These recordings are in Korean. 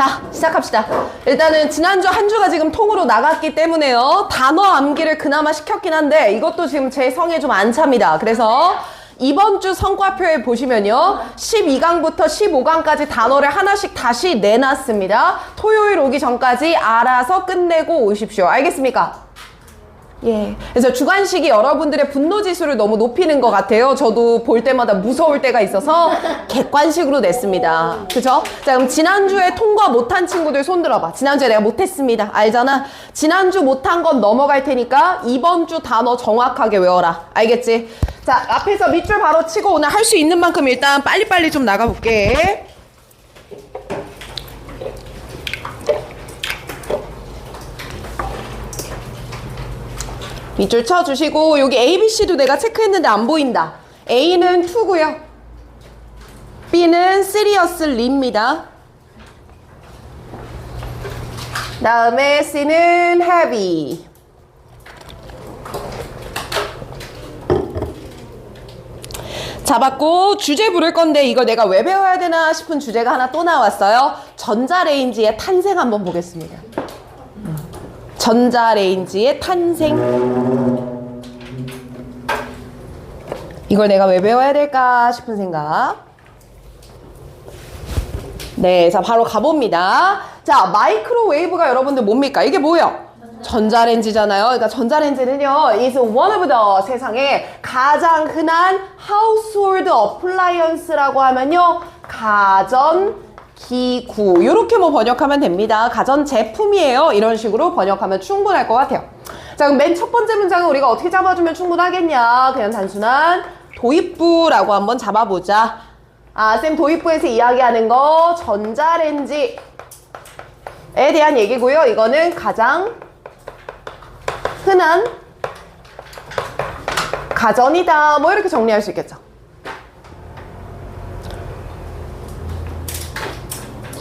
자, 시작합시다. 일단은 지난주 한 주가 지금 통으로 나갔기 때문에요. 단어 암기를 그나마 시켰긴 한데 이것도 지금 제 성에 좀 안 찹니다. 그래서 이번 주 성과표에 보시면요. 12강부터 15강까지 단어를 하나씩 다시 내놨습니다. 토요일 오기 전까지 알아서 끝내고 오십시오. 알겠습니까? 예. 그래서 주관식이 여러분들의 분노지수를 너무 높이는 것 같아요. 저도 볼 때마다 무서울 때가 있어서 객관식으로 냈습니다. 그죠? 자, 그럼 지난주에 통과 못한 친구들 손 들어봐. 지난주에 내가 못했습니다. 알잖아? 지난주 못한 건 넘어갈 테니까 이번 주 단어 정확하게 외워라. 알겠지? 자, 앞에서 밑줄 바로 치고 오늘 할 수 있는 만큼 일단 빨리빨리 좀 나가볼게. 밑줄 쳐주시고 여기 A, B, C도 내가 체크했는데 안 보인다. A는 2고요. B는 seriously입니다. 다음에 C는 heavy. 잡았고 주제 부를 건데 이걸 내가 왜 배워야 되나 싶은 주제가 하나 또 나왔어요. 전자레인지의 탄생 한번 보겠습니다. 전자레인지의 탄생. 이걸 내가 왜 배워야 될까 싶은 생각. 네, 자 바로 가봅니다. 자, 마이크로웨이브가 여러분들 뭡니까? 이게 뭐예요? 전자레인지잖아요. 그러니까 전자레인지는요, is one of the 세상에 가장 흔한 household appliance라고 하면요, 가전 기구, 이렇게 뭐 번역하면 됩니다. 가전 제품이에요. 이런 식으로 번역하면 충분할 것 같아요. 자, 그럼 맨 첫 번째 문장은 우리가 어떻게 잡아주면 충분하겠냐? 그냥 단순한 도입부라고 한번 잡아보자. 아, 쌤 도입부에서 이야기하는 거 전자레인지에 대한 얘기고요. 이거는 가장 흔한 가전이다. 뭐 이렇게 정리할 수 있겠죠.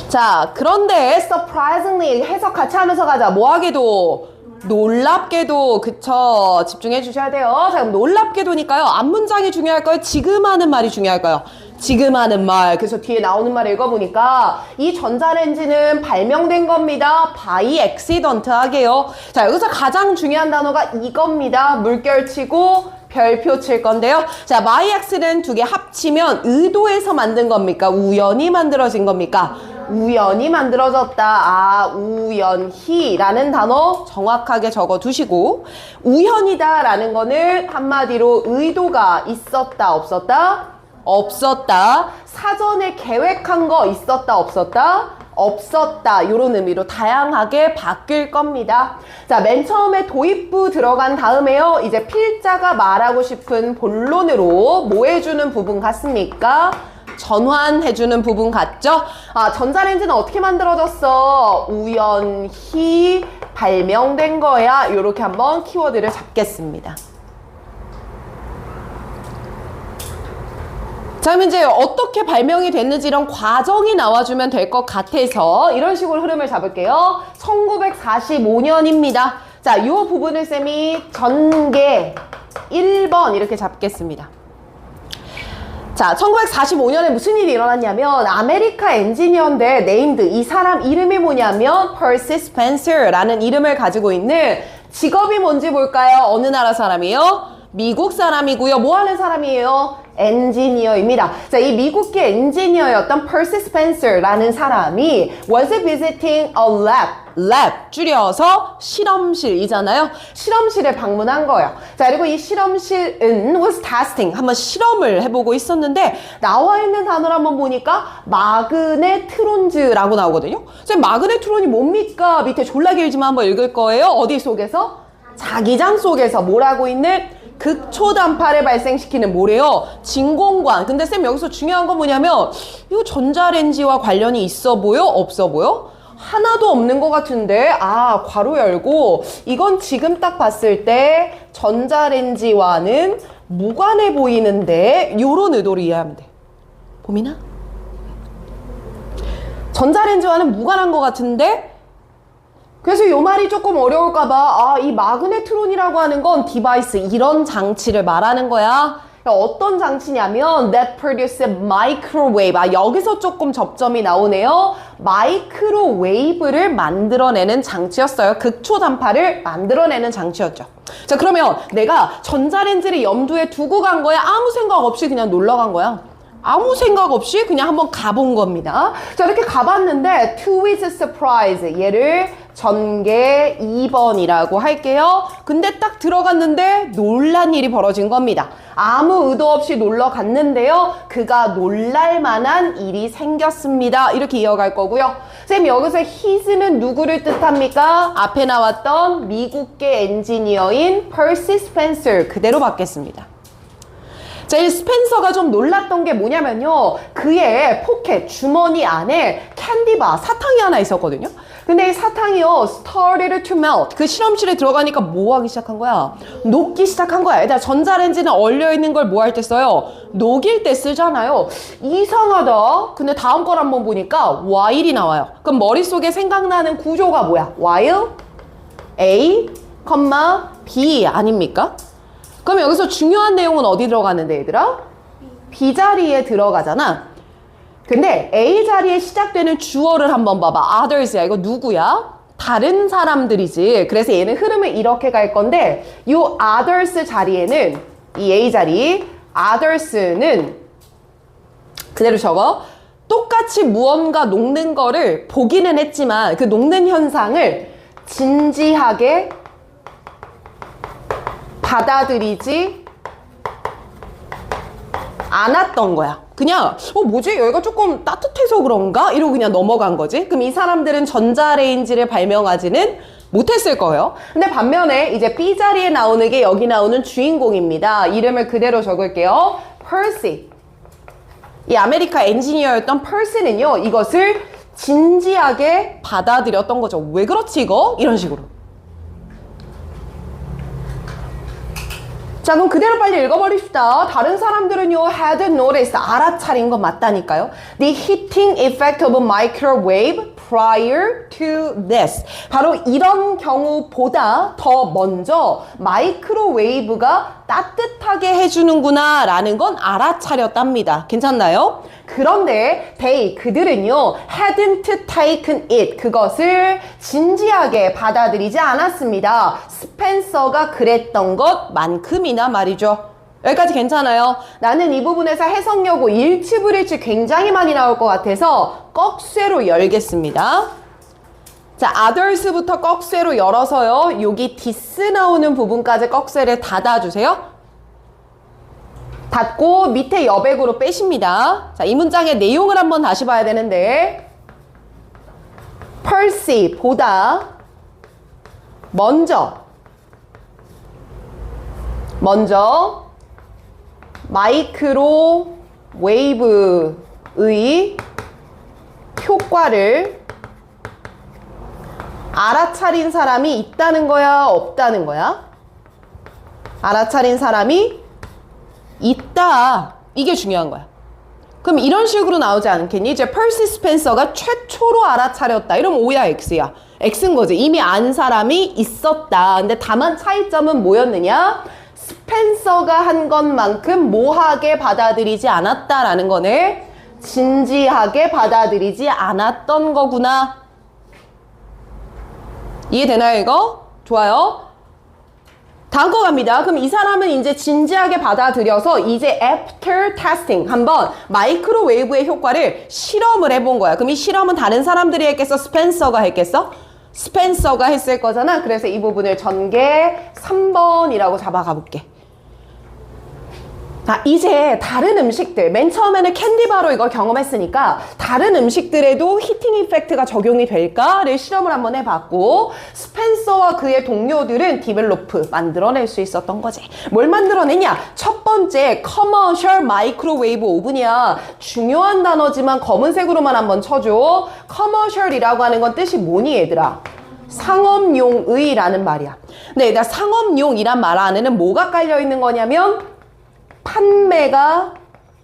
자, 그런데 surprisingly 해석 같이 하면서 가자. 뭐하게도 놀랍게도, 그쵸, 집중해 주셔야 돼요. 자, 그럼 놀랍게도니까요, 앞문장이 중요할까요? 지금 하는 말이 중요할까요? 지금 하는 말. 그래서 뒤에 나오는 말 읽어보니까 이 전자레인지는 발명된 겁니다. by accident 하게요. 자, 여기서 가장 중요한 단어가 이겁니다. 물결 치고 별표 칠 건데요. 자, by accident 두 개 합치면 의도해서 만든 겁니까? 우연히 만들어진 겁니까? 우연히 만들어졌다. 아, 우연히라는 단어 정확하게 적어 두시고, 우연이다 라는 거는 한마디로 의도가 있었다 없었다? 없었다. 사전에 계획한 거 있었다 없었다? 없었다. 이런 의미로 다양하게 바뀔 겁니다. 자, 맨 처음에 도입부 들어간 다음에요, 이제 필자가 말하고 싶은 본론으로 뭐 해주는 부분 같습니까? 전환해주는 부분 같죠? 아, 전자레인지는 어떻게 만들어졌어? 우연히 발명된 거야. 이렇게 한번 키워드를 잡겠습니다. 자, 그럼 이제 어떻게 발명이 됐는지 이런 과정이 나와주면 될 것 같아서 이런 식으로 흐름을 잡을게요. 1945년입니다. 자, 이 부분을 쌤이 전개 1번 이렇게 잡겠습니다. 자, 1945년에 무슨 일이 일어났냐면 아메리카 엔지니어인데 네임드, 이 사람 이름이 뭐냐면 퍼시 스펜서라는 이름을 가지고 있는, 직업이 뭔지 볼까요? 어느 나라 사람이에요? 미국 사람이고요. 뭐 하는 사람이에요? 엔지니어입니다. 자, 이 미국계 엔지니어였던 퍼시 스펜서라는 사람이 was visiting a lab, 줄여서 실험실이잖아요. 실험실에 방문한 거예요. 자, 그리고 이 실험실은 was testing, 한번 실험을 해보고 있었는데 나와 있는 단어를 한번 보니까 마그네트론즈라고 나오거든요. 자, 마그네트론이 뭡니까? 밑에 졸라 길지만 한번 읽을 거예요. 어디 속에서? 자기장 속에서 뭘 하고 있는? 극초단파를 발생시키는 뭐래요? 진공관. 근데 쌤 여기서 중요한 건 뭐냐면 이거 전자레인지와 관련이 있어 보여? 없어 보여? 하나도 없는 것 같은데, 아, 괄호 열고 이건 지금 딱 봤을 때 전자레인지와는 무관해 보이는데, 요런 의도로 이해하면 돼. 봄이나? 전자레인지와는 무관한 것 같은데, 그래서 요 말이 조금 어려울까봐, 아, 이 마그네트론이라고 하는 건 디바이스, 이런 장치를 말하는 거야. 어떤 장치냐면 that produce microwave. 여기서 조금 접점이 나오네요. 마이크로웨이브를 만들어내는 장치였어요. 극초단파를 만들어내는 장치였죠. 자, 그러면 내가 전자레인지를 염두에 두고 간 거야? 아무 생각 없이 그냥 놀러 간 거야? 아무 생각 없이 그냥 한번 가본 겁니다. 자, 이렇게 가봤는데 to his surprise, 얘를 전개 2번이라고 할게요. 근데 딱 들어갔는데 놀란 일이 벌어진 겁니다. 아무 의도 없이 놀러 갔는데요. 그가 놀랄 만한 일이 생겼습니다. 이렇게 이어갈 거고요. 쌤, 여기서 his는 누구를 뜻합니까? 앞에 나왔던 미국계 엔지니어인 퍼시 스펜서 그대로 받겠습니다. 자, 이 스펜서가 좀 놀랐던 게 뭐냐면요. 그의 포켓, 주머니 안에 캔디바, 사탕이 하나 있었거든요. 근데 이 사탕이요, started to melt. 그 실험실에 들어가니까 뭐 하기 시작한 거야? 녹기 시작한 거야. 얘들아, 전자레인지는 얼려있는 걸 뭐 할 때 써요? 녹일 때 쓰잖아요. 이상하다. 근데 다음 걸 한번 보니까 while이 나와요. 그럼 머릿속에 생각나는 구조가 뭐야? while, A, B 아닙니까? 그럼 여기서 중요한 내용은 어디 들어가는데 얘들아? B 자리에 들어가잖아. 근데 A 자리에 시작되는 주어를 한번 봐봐. others야. 이거 누구야? 다른 사람들이지. 그래서 얘는 흐름을 이렇게 갈 건데 이 others 자리에는 이 A 자리 others는 그대로 적어. 똑같이 무언가 녹는 거를 보기는 했지만 그 녹는 현상을 진지하게 받아들이지 않았던 거야. 그냥 뭐지? 여기가 조금 따뜻해서 그런가? 이러고 그냥 넘어간 거지. 그럼 이 사람들은 전자레인지를 발명하지는 못했을 거예요. 근데 반면에 이제 B 자리에 나오는 게 여기 나오는 주인공입니다. 이름을 그대로 적을게요. 퍼시. 이 아메리카 엔지니어였던 퍼시는요. 이것을 진지하게 받아들였던 거죠. 왜 그렇지 이거? 이런 식으로. 자, 그럼 그대로 빨리 읽어버립시다. 다른 사람들은요, had noticed, 알아차린 거 맞다니까요. The heating effect of microwave prior to this. 바로 이런 경우보다 더 먼저 마이크로웨이브가 따뜻하게 해주는구나 라는 건 알아차렸답니다. 괜찮나요? 그런데 그들은요 hadn't taken it, 그것을 진지하게 받아들이지 않았습니다. 스펜서가 그랬던 것만큼이나 말이죠. 여기까지 괜찮아요? 나는 이 부분에서 해석여고 일치불일치 굉장히 많이 나올 것 같아서 꺽쇠로 열겠습니다. 자, others부터 꺽쇠로 열어서요. 여기 this 나오는 부분까지 꺽쇠를 닫아주세요. 닫고 밑에 여백으로 빼십니다. 자, 이 문장의 내용을 한번 다시 봐야 되는데 percy, 보다 먼저 마이크로웨이브의 효과를 알아차린 사람이 있다는 거야, 없다는 거야? 알아차린 사람이 있다. 이게 중요한 거야. 그럼 이런 식으로 나오지 않겠니? 이제 퍼시 스펜서가 최초로 알아차렸다. 이러면 O야, X야. X인 거지. 이미 안 사람이 있었다. 근데 다만 차이점은 뭐였느냐? 스펜서가 한 것만큼 모하게 받아들이지 않았다라는 거네. 진지하게 받아들이지 않았던 거구나. 이해되나요, 이거? 좋아요. 다음 거 갑니다. 그럼 이 사람은 이제 진지하게 받아들여서 이제 after testing 한번 마이크로웨이브의 효과를 실험을 해본 거야. 그럼 이 실험은 다른 사람들이 했겠어? 스펜서가 했겠어? 스펜서가 했을 거잖아. 그래서 이 부분을 전개 3번이라고 잡아가 볼게. 자, 이제 다른 음식들, 맨 처음에는 캔디바로 이걸 경험했으니까 다른 음식들에도 히팅 이펙트가 적용이 될까를 실험을 한번 해봤고, 스펜서와 그의 동료들은 디벨로프, 만들어낼 수 있었던 거지. 뭘 만들어내냐? 첫 번째, 커머셜 마이크로웨이브 오븐이야. 중요한 단어지만 검은색으로만 한번 쳐줘. 커머셜이라고 하는 건 뜻이 뭐니, 얘들아? 상업용의라는 말이야. 근데 얘들아, 상업용이란 말 안에는 뭐가 깔려있는 거냐면 판매가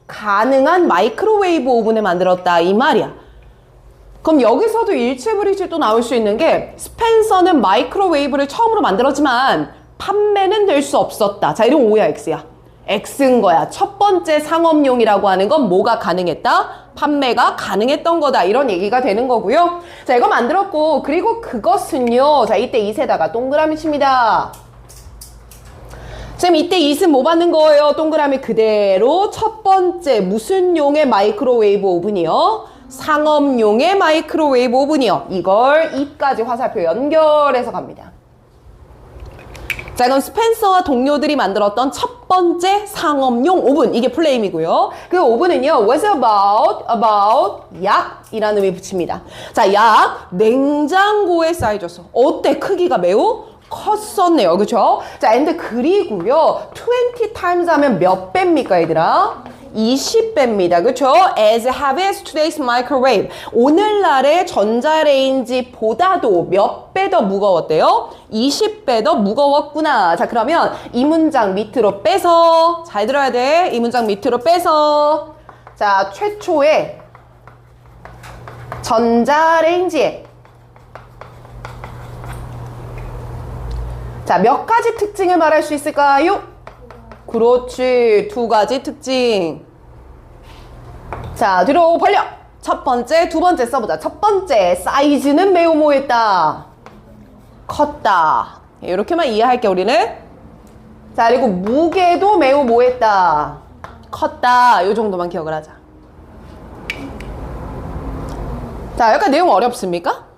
가능한 마이크로웨이브 오븐을 만들었다, 이 말이야. 그럼 여기서도 일치불일치 또 나올 수 있는 게 스펜서는 마이크로웨이브를 처음으로 만들었지만 판매는 될 수 없었다. 자, 이런 O야, X야? X인 거야. 첫 번째 상업용이라고 하는 건 뭐가 가능했다? 판매가 가능했던 거다. 이런 얘기가 되는 거고요. 자, 이거 만들었고, 그리고 그것은요. 자, 이때 이세다가 동그라미 칩니다. 쌤, 이때 이은 뭐 받는 거예요? 동그라미 그대로 첫 번째 무슨 용의 마이크로웨이브 오븐이요? 상업용의 마이크로웨이브 오븐이요. 이걸 이까지 화살표 연결해서 갑니다. 자, 이건 스펜서와 동료들이 만들었던 첫 번째 상업용 오븐. 이게 플레임이고요. 그 오븐은요, was about, 약이라는 의미 붙입니다. 자, 약, 냉장고에 쌓여졌어. 어때? 크기가 매우 컸었네요. 그쵸? 자, and 그리고요, 20 times 하면 몇 배입니까, 얘들아? 20배입니다. 그쵸? As heavy as today's microwave. 오늘날의 전자레인지보다도 몇 배 더 무거웠대요? 20배 더 무거웠구나. 자, 그러면 이 문장 밑으로 빼서, 잘 들어야 돼. 이 문장 밑으로 빼서, 자, 최초의 전자레인지에 자, 몇 가지 특징을 말할 수 있을까요? 그렇지, 두 가지 특징. 자, 뒤로 벌려. 첫 번째, 두 번째 써보자. 첫 번째, 사이즈는 매우 뭐했다? 컸다. 이렇게만 이해할게, 우리는. 자, 그리고 무게도 매우 뭐했다? 컸다. 이 정도만 기억을 하자. 자, 약간 내용 어렵습니까?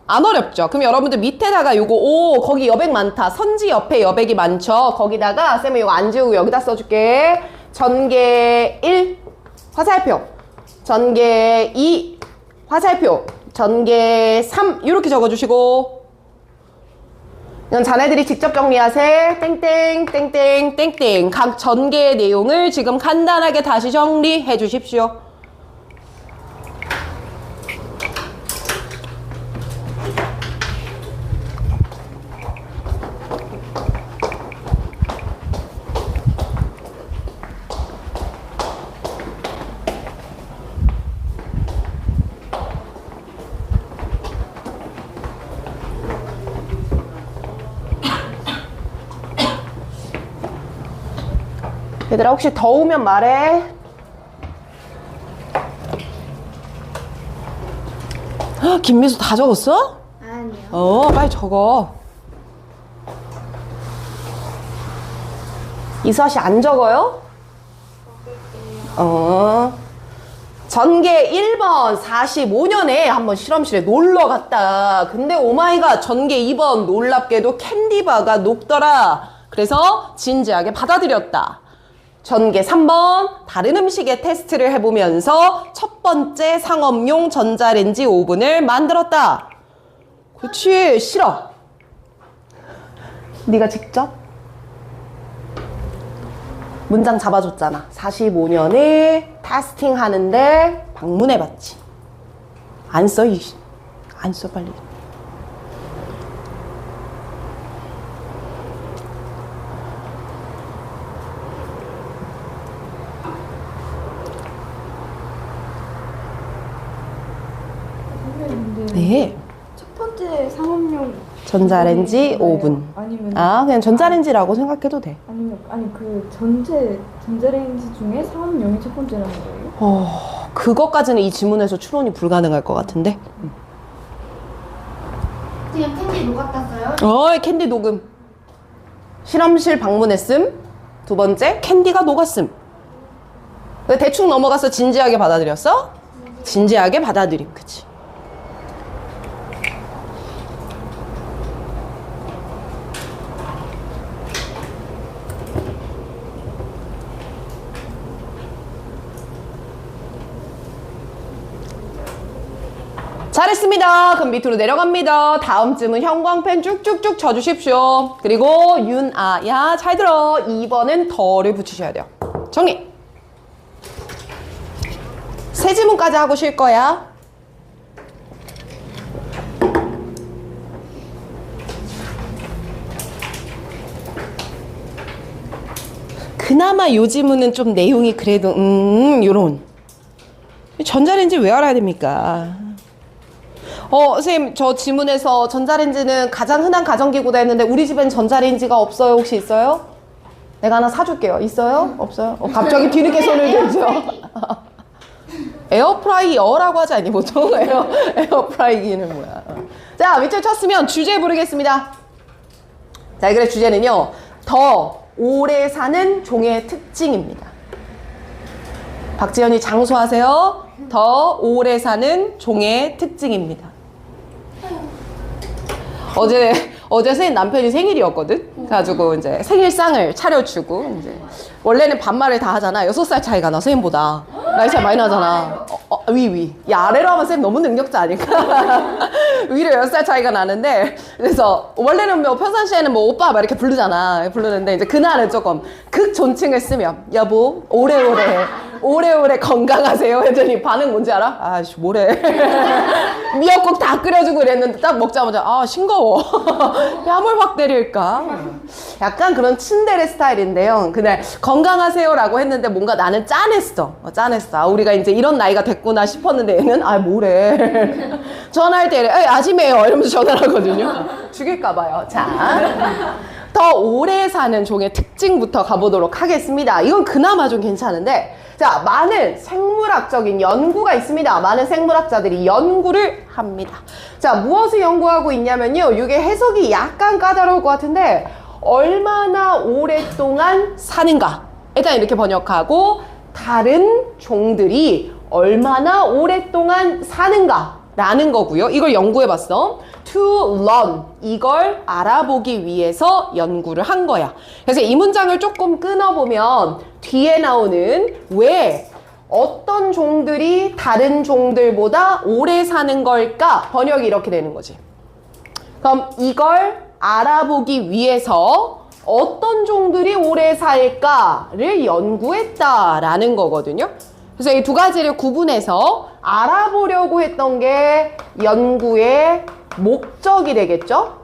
안 어렵죠? 그럼 여러분들 밑에다가 요거, 오, 거기 여백 많다. 선지 옆에 여백이 많죠? 거기다가, 쌤이 이거 안 지우고 여기다 써줄게. 전개 1, 화살표. 전개 2, 화살표. 전개 3, 이렇게 적어주시고. 이건 자네들이 직접 정리하세. 땡땡, 땡땡, 땡땡. 각 전개의 내용을 지금 간단하게 다시 정리해 주십시오. 얘들아, 혹시 더우면 말해. 김미수 다 적었어? 아니요. 빨리 적어. 이수아씨 안 적어요? 전개 1번 45년에 한번 실험실에 놀러 갔다. 근데 오마이갓, 전개 2번 놀랍게도 캔디바가 녹더라. 그래서 진지하게 받아들였다. 전개 3번, 다른 음식의 테스트를 해보면서 첫 번째 상업용 전자레인지 오븐을 만들었다. 그렇지, 싫어. 네가 직접 문장 잡아줬잖아. 45년에 테스팅 하는데 방문해봤지. 안 써, 안 써, 빨리. 네. 첫 번째 상업용 전자레인지 오븐. 아니면 그냥 전자레인지라고 생각해도 돼. 아니 그 전자레인지 중에 상업용이 첫 번째라는 거예요? 그것까지는 이 지문에서 추론이 불가능할 것 같은데. 그냥 캔디 녹았다어요? 캔디 녹음. 실험실 방문했음. 두 번째, 캔디가 녹았음. 대충 넘어가서 진지하게 받아들였어? 진지하게 받아들임, 그치? 잘했습니다. 그럼 밑으로 내려갑니다. 다음 쯤은 형광펜 쭉쭉쭉 쳐주십시오. 그리고 윤아야, 잘 들어. 2번은 더를 붙이셔야 돼요. 정리. 세 지문까지 하고 쉴 거야. 그나마 요 지문은 좀 내용이 그래도 요런. 전자레인지 왜 알아야 됩니까? 선생님, 저 지문에서 전자레인지는 가장 흔한 가전기구다 했는데 우리 집엔 전자레인지가 없어요. 혹시 있어요? 내가 하나 사줄게요. 있어요? 없어요? 갑자기 뒤늦게 손을 들죠. 에어프라이어라고 하지 않니 보통? 에어프라이기는 뭐야. 자, 밑줄 쳤으면 주제 부르겠습니다. 자, 그래 주제는요. 더 오래 사는 종의 특징입니다. 박지현이 장수하세요. 더 오래 사는 종의 특징입니다. 어제 선생님 남편이 생일이었거든. 그래가지고 이제 생일상을 차려주고 이제 원래는 반말을 다 하잖아. 6살 차이가 나 선생님보다 나이 차이 많이 나잖아. 위. 야, 아래로 하면 선생님 너무 능력자 아닐까? 위로 6살 차이가 나는데 그래서 원래는 뭐 평상시에는 뭐 오빠 막 이렇게 부르는데 이제 그날은 조금 극존칭을 쓰면 여보 오래오래 건강하세요 했더니 반응 뭔지 알아? 아씨 뭐래. 미역국 다 끓여주고 이랬는데 딱 먹자마자 아 싱거워. 뺨을 확 때릴까? 약간 그런 츤데레 스타일인데요. 그날 건강하세요라고 했는데 뭔가 나는 짠했어. 짠했어. 우리가 이제 이런 나이가 됐구나 싶었는데 얘는 아 뭐래. 전화할 때 아침에요 이러면서 전화를 하거든요. 죽일까봐요. 자, 더 오래 사는 종의 특징부터 가보도록 하겠습니다. 이건 그나마 좀 괜찮은데 자, 많은 생물학적인 연구가 있습니다. 많은 생물학자들이 연구를 합니다. 자, 무엇을 연구하고 있냐면요. 이게 해석이 약간 까다로울 것 같은데 얼마나 오랫동안 사는가. 일단 이렇게 번역하고 다른 종들이 얼마나 오랫동안 사는가 라는 거고요. 이걸 연구해봤어. To learn. 이걸 알아보기 위해서 연구를 한 거야. 그래서 이 문장을 조금 끊어보면 뒤에 나오는 왜 어떤 종들이 다른 종들보다 오래 사는 걸까? 번역이 이렇게 되는 거지. 그럼 이걸 알아보기 위해서 어떤 종들이 오래 살까를 연구했다라는 거거든요. 그래서 이 두 가지를 구분해서 알아보려고 했던 게 연구의 목적이 되겠죠?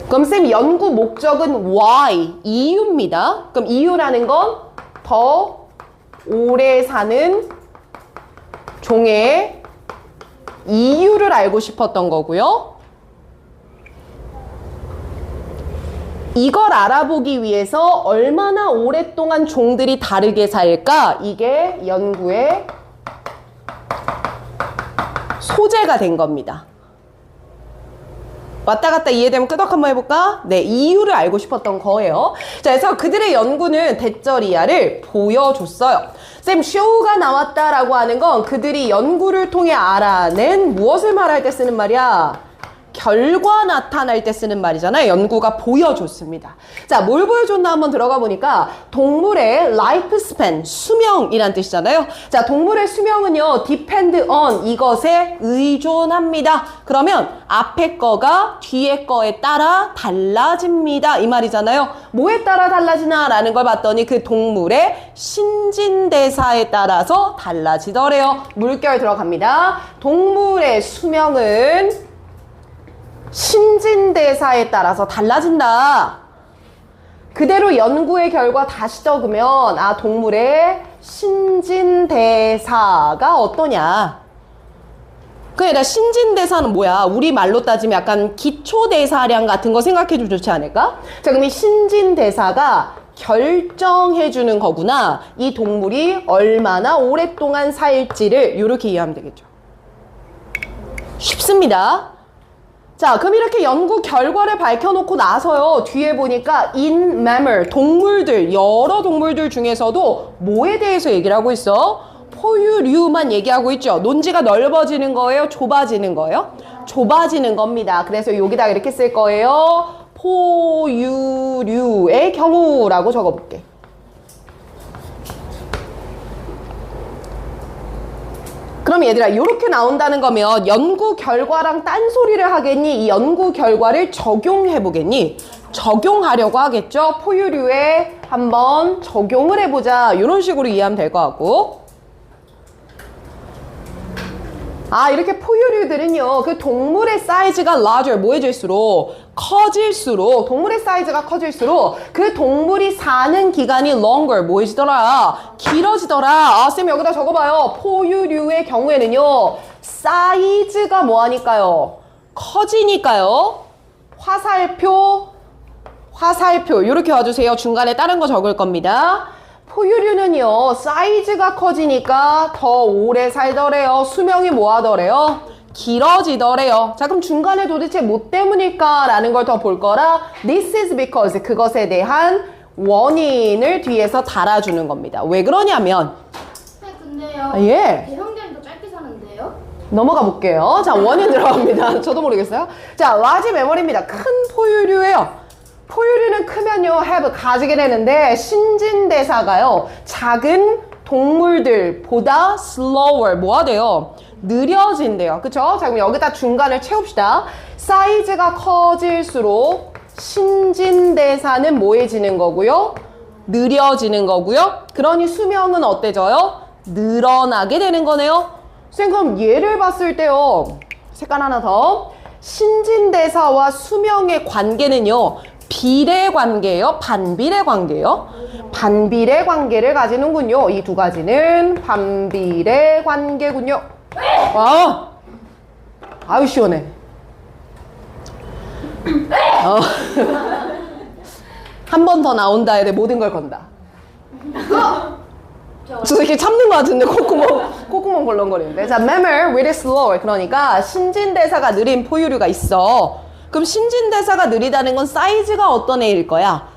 그럼 쌤 연구 목적은 why, 이유입니다. 그럼 이유라는 건 더 오래 사는 종의 이유를 알고 싶었던 거고요. 이걸 알아보기 위해서 얼마나 오랫동안 종들이 다르게 살까? 이게 연구의 소재가 된 겁니다. 왔다 갔다 이해되면 끄덕 한번 해볼까? 네, 이유를 알고 싶었던 거예요. 자, 그래서 그들의 연구는 대절이야를 보여줬어요. 쌤, 쇼가 나왔다라고 하는 건 그들이 연구를 통해 알아낸 무엇을 말할 때 쓰는 말이야? 결과 나타날 때 쓰는 말이잖아요. 연구가 보여줬습니다. 자, 뭘 보여줬나 한번 들어가 보니까 동물의 life span, 수명이란 뜻이잖아요. 자, 동물의 수명은요, depend on, 이것에 의존합니다. 그러면 앞에 거가 뒤에 거에 따라 달라집니다. 이 말이잖아요. 뭐에 따라 달라지나? 라는 걸 봤더니 그 동물의 신진대사에 따라서 달라지더래요. 물결 들어갑니다. 동물의 수명은 신진대사에 따라서 달라진다. 그대로 연구의 결과 다시 적으면 아, 동물의 신진대사가 어떠냐. 그래, 신진대사는 뭐야? 우리 말로 따지면 약간 기초대사량 같은 거 생각해주면 좋지 않을까? 자, 그럼 이 신진대사가 결정해주는 거구나. 이 동물이 얼마나 오랫동안 살지를 이렇게 이해하면 되겠죠. 쉽습니다. 자, 그럼 이렇게 연구 결과를 밝혀놓고 나서요, 뒤에 보니까 in mammal, 동물들, 여러 동물들 중에서도 뭐에 대해서 얘기를 하고 있어? 포유류만 얘기하고 있죠. 논지가 넓어지는 거예요? 좁아지는 거예요? 좁아지는 겁니다. 그래서 여기다 이렇게 쓸 거예요. 포유류의 경우라고 적어볼게. 그럼 얘들아, 이렇게 나온다는 거면 연구 결과랑 딴소리를 하겠니? 이 연구 결과를 적용해 보겠니? 적용하려고 하겠죠? 포유류에 한번 적용을 해보자. 이런 식으로 이해하면 될 것 같고. 아, 이렇게 포유류들은요, 그 동물의 사이즈가 larger, 뭐해질수록? 커질수록, 동물의 사이즈가 커질수록 그 동물이 사는 기간이 longer, 뭐해지더라? 길어지더라. 아, 쌤 여기다 적어봐요. 포유류의 경우에는요, 사이즈가 뭐하니까요? 커지니까요. 화살표 화살표 이렇게 와주세요. 중간에 다른 거 적을 겁니다. 포유류는요 사이즈가 커지니까 더 오래 살더래요. 수명이 뭐하더래요? 길어지더래요. 자 그럼 중간에 도대체 뭐 때문일까 라는 걸 더 볼 거라 this is because 그것에 대한 원인을 뒤에서 달아주는 겁니다. 왜 그러냐면 근데요. 예. 대형견도 짧게 사는데요? 넘어가 볼게요. 자 원인 들어갑니다. 저도 모르겠어요. 자 라지 메모리입니다. 큰 포유류예요. 포유류는 크면요 have 가지게 되는데 신진대사가요 작은 동물들보다 slower 뭐가 돼요? 느려진대요. 그쵸? 자 그럼 여기다 중간을 채웁시다. 사이즈가 커질수록 신진대사는 뭐해지는 거고요? 느려지는 거고요. 그러니 수명은 어때져요? 늘어나게 되는 거네요. 선생님 그럼 얘를 봤을 때요 색깔 하나 더 신진대사와 수명의 관계는요 비례 관계예요? 반비례 관계예요? 반비례 관계를 가지는군요. 이 두 가지는 반비례 관계군요. 와, 아유 시원해. 한 번 더 나온다 해야 돼. 모든 걸 건다. 저 이렇게 참는 것 같은데 콧구멍 벌렁거리는데. 자, memor with slower. 그러니까 신진대사가 느린 포유류가 있어. 그럼 신진대사가 느리다는 건 사이즈가 어떤 애일 거야?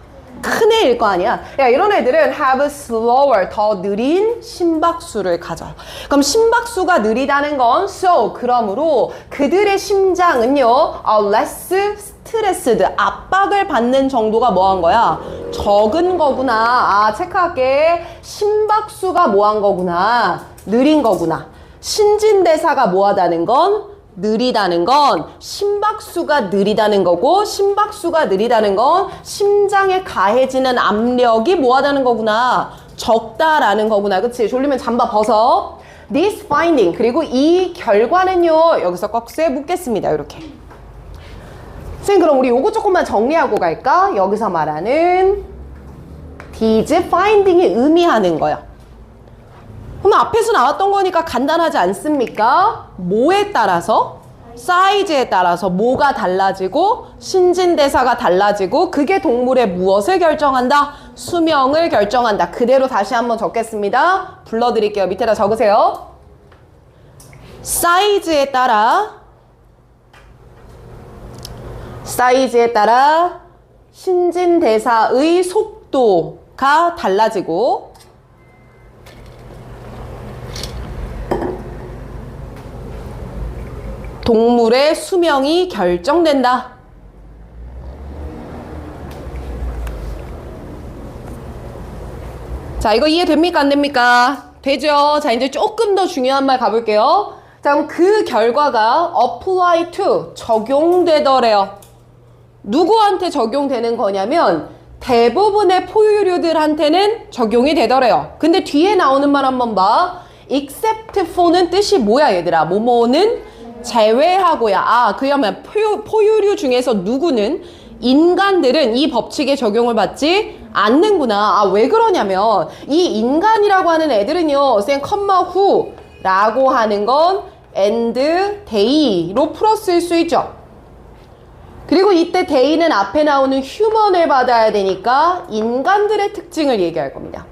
큰 애일 거 아니야? 야, 이런 애들은 have slower, 더 느린 심박수를 가져요. 그럼 심박수가 느리다는 건 so, 그러므로 그들의 심장은요 less stressed, 압박을 받는 정도가 뭐한 거야? 적은 거구나. 아, 체크할게. 심박수가 뭐한 거구나? 느린 거구나. 신진대사가 뭐하다는 건? 느리다는 건 심박수가 느리다는 거고 심박수가 느리다는 건 심장에 가해지는 압력이 뭐하다는 거구나 적다라는 거구나. 그치? 졸리면 잠바 벗어. This finding 그리고 이 결과는요 여기서 꺽쇠 묻겠습니다. 이렇게. 선생님 그럼 우리 요거 조금만 정리하고 갈까? 여기서 말하는 these finding이 의미하는 거야. 그럼 앞에서 나왔던 거니까 간단하지 않습니까? 뭐에 따라서? 사이즈에 따라서 뭐가 달라지고 신진대사가 달라지고 그게 동물의 무엇을 결정한다? 수명을 결정한다. 그대로 다시 한번 적겠습니다. 불러드릴게요. 밑에다 적으세요. 사이즈에 따라 신진대사의 속도가 달라지고 동물의 수명이 결정된다. 자, 이거 이해됩니까? 안 됩니까? 되죠? 자, 이제 조금 더 중요한 말 가볼게요. 자, 그럼 그 결과가 apply to, 적용되더래요. 누구한테 적용되는 거냐면 대부분의 포유류들한테는 적용이 되더래요. 근데 뒤에 나오는 말 한번 봐. except for는 뜻이 뭐야, 얘들아? 뭐뭐는 제외하고야. 아, 그러면 포유류 중에서 누구는 인간들은 이 법칙에 적용을 받지 않는구나. 아, 왜 그러냐면 이 인간이라고 하는 애들은요 쌤 컴마 후 라고 하는 건 and day로 풀어 쓸 수 있죠. 그리고 이때 day는 앞에 나오는 human을 받아야 되니까 인간들의 특징을 얘기할 겁니다.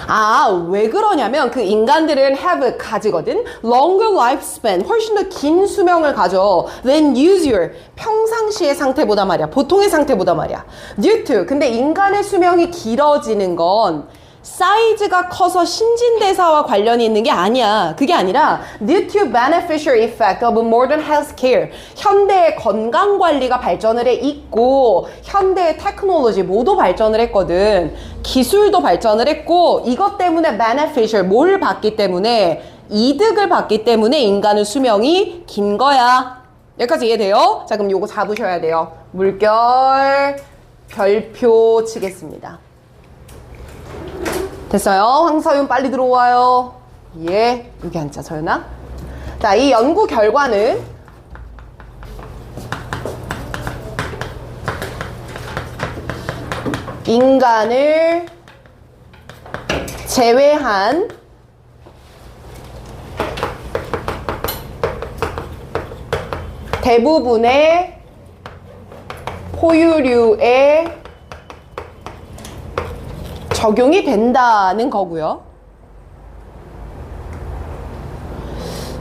아, 왜 그러냐면 그 인간들은 have 가지거든. longer lifespan, 훨씬 더 긴 수명을 가져. than usual, 평상시의 상태보다 말이야. 보통의 상태보다 말이야. due to, 근데 인간의 수명이 길어지는 건 사이즈가 커서 신진대사와 관련이 있는 게 아니야. 그게 아니라 due to beneficial effect of modern healthcare. 현대의 건강관리가 발전을 해 있고 현대의 테크놀로지 모두 발전을 했거든. 기술도 발전을 했고 이것 때문에 beneficial, 뭘 받기 때문에 이득을 받기 때문에 인간의 수명이 긴 거야. 여기까지 이해돼요? 자, 그럼 요거 잡으셔야 돼요. 물결 별표 치겠습니다. 됐어요? 황서윤 빨리 들어와요. 예, 여기 앉자, 서윤아. 자, 이 연구 결과는 인간을 제외한 대부분의 포유류에 적용이 된다는 거고요.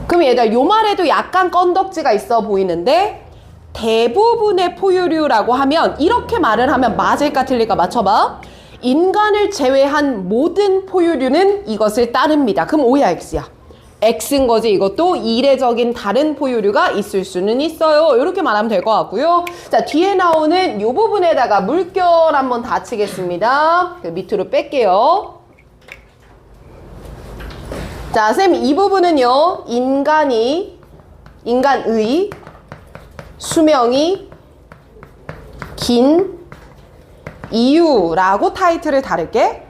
그럼 얘들아 요 말에도 약간 건덕지가 있어 보이는데 대부분의 포유류라고 하면 이렇게 말을 하면 맞을까 틀릴까 맞춰봐. 인간을 제외한 모든 포유류는 이것을 따릅니다. 그럼 O야 X야? X인 거지. 이것도 이례적인 다른 포유류가 있을 수는 있어요. 이렇게 말하면 될 것 같고요. 자, 뒤에 나오는 이 부분에다가 물결 한번 다 치겠습니다. 밑으로 뺄게요. 자, 쌤 이 부분은요. 인간의 수명이 긴 이유라고 타이틀을 다룰게.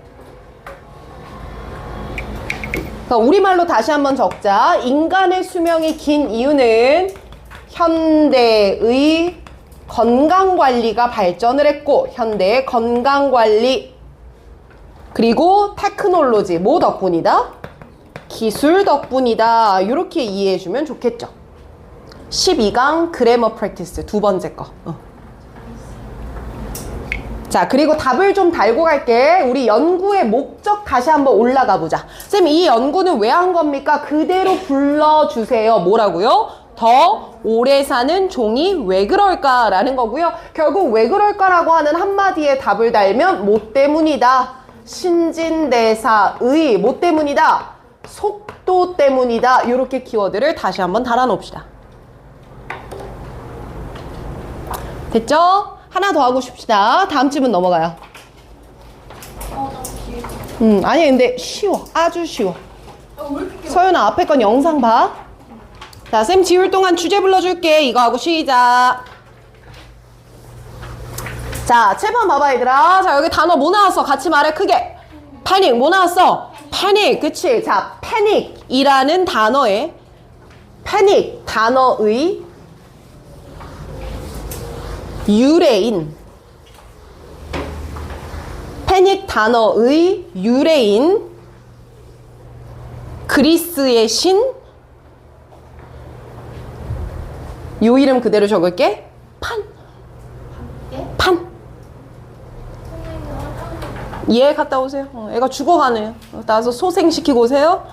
우리말로 다시 한번 적자. 인간의 수명이 긴 이유는 현대의 건강관리가 발전을 했고, 현대의 건강관리 그리고 테크놀로지 뭐 덕분이다? 기술 덕분이다. 이렇게 이해해주면 좋겠죠. 12강 그래머 프랙티스 두 번째 거. 자, 그리고 답을 좀 달고 갈게. 우리 연구의 목적 다시 한번 올라가 보자. 쌤, 이 연구는 왜 한 겁니까? 그대로 불러주세요. 뭐라고요? 더 오래 사는 종이 왜 그럴까라는 거고요. 결국 왜 그럴까라고 하는 한마디에 답을 달면 뭐 때문이다. 신진대사의 뭐 때문이다. 속도 때문이다. 이렇게 키워드를 다시 한번 달아놓읍시다. 됐죠? 하나 더 하고 싶시다. 다음 질문 넘어가요. 아니 근데 쉬워. 아주 쉬워. 서윤아 앞에 건 영상 봐. 자, 쌤 지울 동안 주제 불러줄게. 이거 하고 시작. 자, 채반 봐봐 얘들아. 자, 여기 단어 뭐 나왔어? 같이 말해 크게. 패닉 뭐 나왔어? 패닉. 그치? 자, 패닉이라는 단어의 유래인 패닉 단어의 유래인 그리스의 신 요 이름 그대로 적을게. 판. 얘 갔다 오세요. 애가 죽어가네요. 나와서 소생시키고 오세요.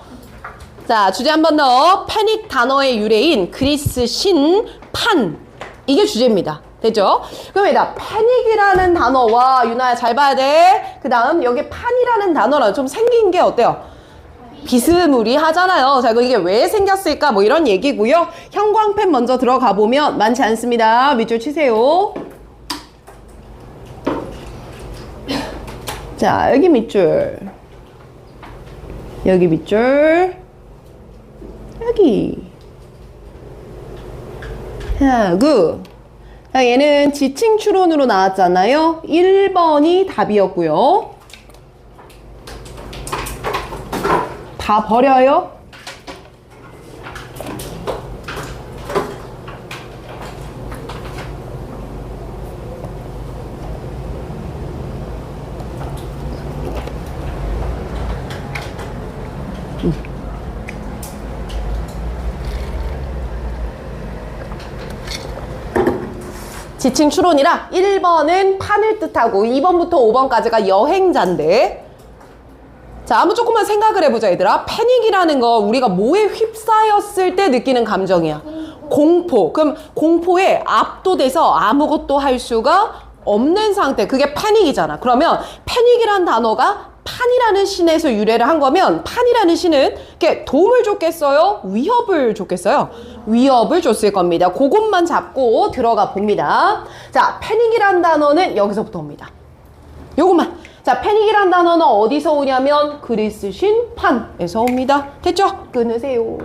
자, 주제 한 번 더. 패닉 단어의 유래인 그리스 신 판. 이게 주제입니다. 됐죠? 그럼 얘들아 패닉이라는 단어와 유나야 잘 봐야 돼. 그 다음 여기 판이라는 단어랑 좀 생긴 게 어때요? 비스무리하잖아요. 자, 이게 왜 생겼을까? 뭐 이런 얘기고요. 형광펜 먼저 들어가 보면 많지 않습니다. 밑줄 치세요. 자, 여기 밑줄. 여기 밑줄. 여기. 하고. 자, 얘는 지칭 추론으로 나왔잖아요. 1번이 답이었고요. 다 버려요. 지칭 추론이라 1번은 판을 뜻하고 2번부터 5번까지가 여행자인데, 자, 한번 조금만 생각을 해보자 얘들아. 패닉이라는 거 우리가 뭐에 휩싸였을 때 느끼는 감정이야? 공포. 그럼 공포에 압도돼서 아무것도 할 수가 없는 상태, 그게 패닉이잖아. 그러면 패닉이란 단어가 판이라는 신에서 유래를 한 거면 판이라는 신은 이렇게 도움을 줬겠어요? 위협을 줬겠어요? 위협을 줬을 겁니다. 그것만 잡고 들어가 봅니다. 자, 패닉이란 단어는 여기서부터 옵니다. 요것만. 자, 패닉이란 단어는 어디서 오냐면 그리스 신 판에서 옵니다. 됐죠? 끊으세요.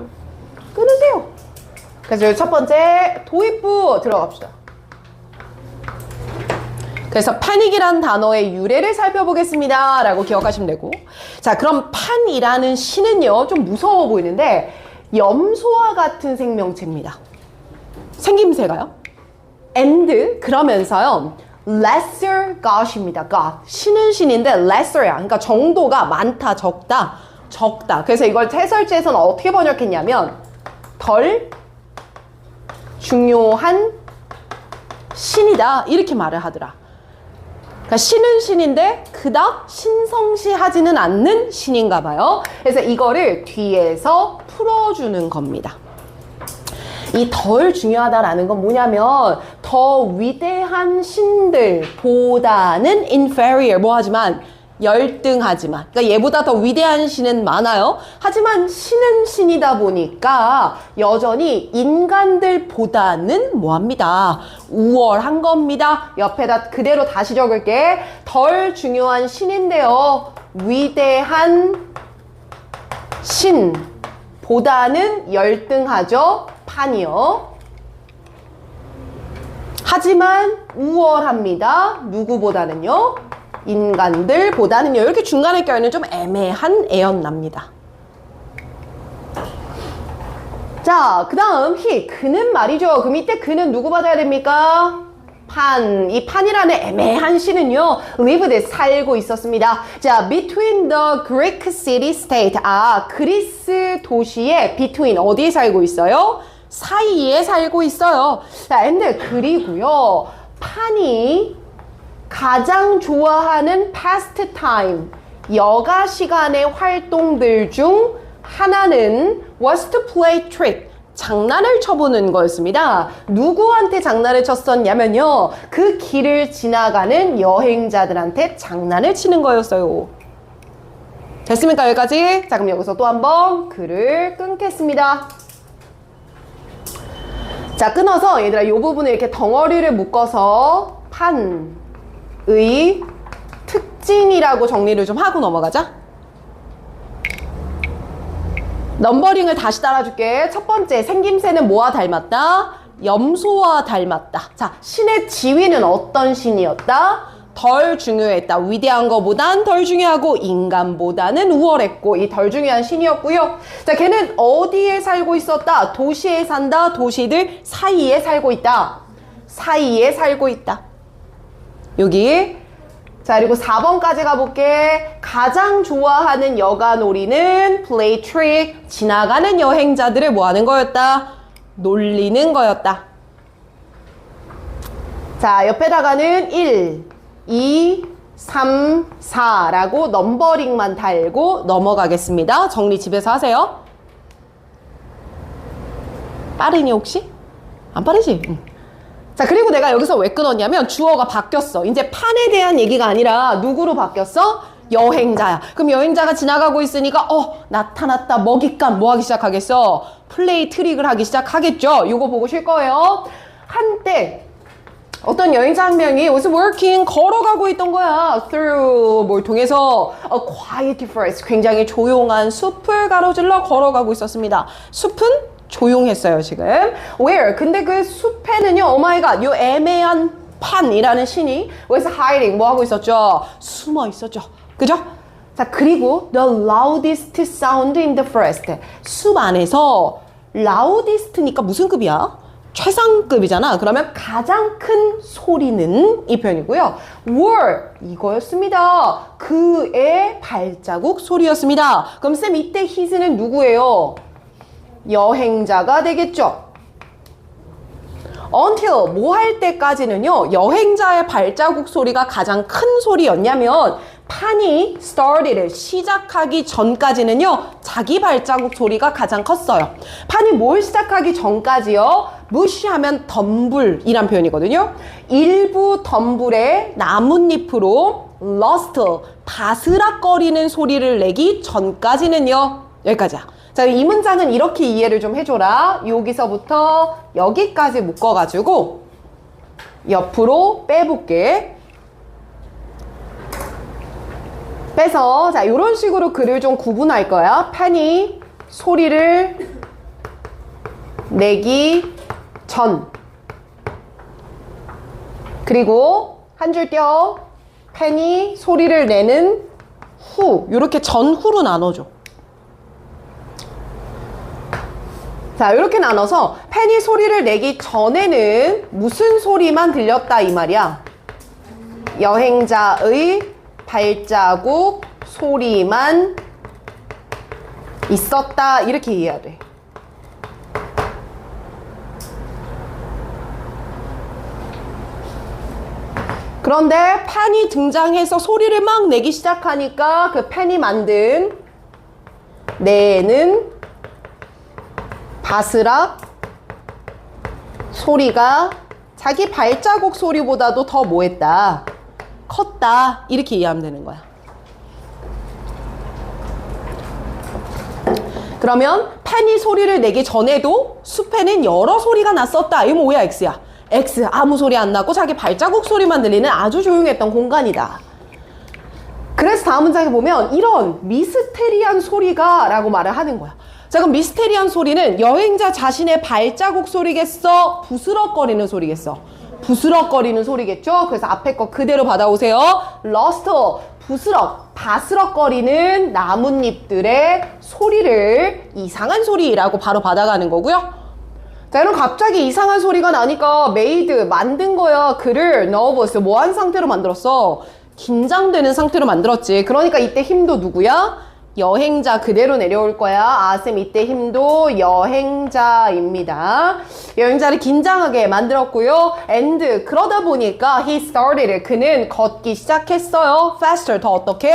끊으세요. 그래서 첫 번째 도입부 들어갑시다. 그래서 패닉이란 단어의 유래를 살펴보겠습니다 라고 기억하시면 되고, 자, 그럼 판이라는 신은요 좀 무서워 보이는데 염소와 같은 생명체입니다. 생김새가요. and 그러면서요 lesser god입니다. God. 신은 신인데 lesser야. 그러니까 정도가 많다, 적다, 적다. 그래서 이걸 해설지에서는 어떻게 번역했냐면 덜 중요한 신이다 이렇게 말을 하더라. 그러니까 신은 신인데 그닥 신성시하지는 않는 신인가 봐요. 그래서 이거를 뒤에서 풀어주는 겁니다. 이 덜 중요하다라는 건 뭐냐면 더 위대한 신들보다는 inferior 뭐하지만 열등하지만 그러니까 얘보다 더 위대한 신은 많아요. 하지만 신은 신이다 보니까 여전히 인간들보다는 뭐합니다. 우월한 겁니다. 옆에다 그대로 다시 적을게. 덜 중요한 신인데요. 위대한 신보다는 열등하죠. 판이요. 하지만 우월합니다. 누구보다는요? 인간들보다는요. 이렇게 중간에 껴있는 좀 애매한 애언납니다. 자, 그 다음 he. 그는 말이죠. 그럼 이때 그는 누구 받아야 됩니까? 판. 이 판이라는 애매한 시는요. lived 살고 있었습니다. 자, between the Greek city-state. 그리스 도시의 between 어디에 살고 있어요? 사이에 살고 있어요. 자, and 그리고요. 판이 가장 좋아하는 pastime, 여가 시간의 활동들 중 하나는 was to play trick, 장난을 쳐보는 거였습니다. 누구한테 장난을 쳤었냐면요. 그 길을 지나가는 여행자들한테 장난을 치는 거였어요. 됐습니까? 여기까지? 자, 그럼 여기서 또 한번 글을 끊겠습니다. 자, 끊어서 얘들아 이 부분을 이렇게 덩어리를 묶어서 판의 특징이라고 정리를 좀 하고 넘어가자. 넘버링을 다시 따라줄게. 첫 번째, 생김새는 뭐와 닮았다? 염소와 닮았다. 자, 신의 지위는 어떤 신이었다? 덜 중요했다. 위대한 거보단 덜 중요하고 인간보다는 우월했고 이 덜 중요한 신이었고요. 자, 걔는 어디에 살고 있었다? 도시에 산다. 도시들 사이에 살고 있다. 사이에 살고 있다. 여기. 자, 그리고 4번까지 가볼게. 가장 좋아하는 여가놀이는 play trick, 지나가는 여행자들을 뭐하는 거였다? 놀리는 거였다. 자, 옆에다가는 1, 2, 3, 4라고 넘버링만 달고 넘어가겠습니다. 정리 집에서 하세요. 빠르니 혹시? 안 빠르지? 응. 자, 그리고 내가 여기서 왜 끊었냐면 주어가 바뀌었어. 이제 판에 대한 얘기가 아니라 누구로 바뀌었어? 여행자야. 그럼 여행자가 지나가고 있으니까 나타났다. 먹잇감 뭐 하기 시작하겠어? 플레이 트릭을 하기 시작하겠죠. 요거 보고 쉴 거예요. 한때 어떤 여행자 한 명이 was working, 걸어가고 있던 거야. through 뭘 통해서 a quiet forest, 굉장히 조용한 숲을 가로질러 걸어가고 있었습니다. 숲은 조용했어요, 지금. Where? 근데 그 숲에는요, 오마이갓, 요 애매한 판이라는 신이 was hiding, 뭐 하고 있었죠? 숨어 있었죠. 그죠? 자, 그리고 the loudest sound in the forest. 숲 안에서 loudest니까 무슨 급이야? 최상급이잖아. 그러면 가장 큰 소리는 이 표현이고요. were 이거였습니다. 그의 발자국 소리였습니다. 그럼 쌤 이때 his는 누구예요? 여행자가 되겠죠. until 뭐 할 때까지는요. 여행자의 발자국 소리가 가장 큰 소리였냐면 판이 started 시작하기 전까지는요. 자기 발자국 소리가 가장 컸어요. 판이 뭘 시작하기 전까지요? 무시하면 덤불이란 표현이거든요. 일부 덤불의 나뭇잎으로 lost 바스락거리는 소리를 내기 전까지는요. 여기까지야. 자, 이 문장은 이렇게 이해를 좀 해줘라. 여기서부터 여기까지 묶어가지고 옆으로 빼볼게. 빼서 자, 이런 식으로 글을 좀 구분할 거야. 판이 소리를 내기 전, 그리고 한 줄 껴. 펜이 소리를 내는 후. 이렇게 전후로 나눠줘. 자, 이렇게 나눠서 펜이 소리를 내기 전에는 무슨 소리만 들렸다 이 말이야. 여행자의 발자국 소리만 있었다. 이렇게 이해해야 돼. 그런데 팬이 등장해서 소리를 막 내기 시작하니까 그 팬이 만든 내는 바스락 소리가 자기 발자국 소리보다도 더 뭐했다? 컸다. 이렇게 이해하면 되는 거야. 그러면 팬이 소리를 내기 전에도 숲에는 여러 소리가 났었다. 이거 뭐야? X야. X 아무 소리 안 나고 자기 발자국 소리만 들리는 아주 조용했던 공간이다. 그래서 다음 문장에 보면 이런 미스테리한 소리가 라고 말을 하는 거야. 자, 그럼 미스테리한 소리는 여행자 자신의 발자국 소리겠어? 부스럭거리는 소리겠어? 부스럭거리는 소리겠죠? 그래서 앞에 거 그대로 받아오세요. 러스트, 부스럭, 바스럭거리는 나뭇잎들의 소리를 이상한 소리라고 바로 받아가는 거고요. 자, 여러분 갑자기 이상한 소리가 나니까 메이드 만든 거야. 글을 넣어보았어요. 뭐 한 상태로 만들었어? 긴장되는 상태로 만들었지. 그러니까 이때 힘도 누구야? 여행자 그대로 내려올 거야. 아, 쌤 이때 힘도 여행자입니다. 여행자를 긴장하게 만들었고요. and 그러다 보니까 he started 그는 걷기 시작했어요. faster 더 어떻게?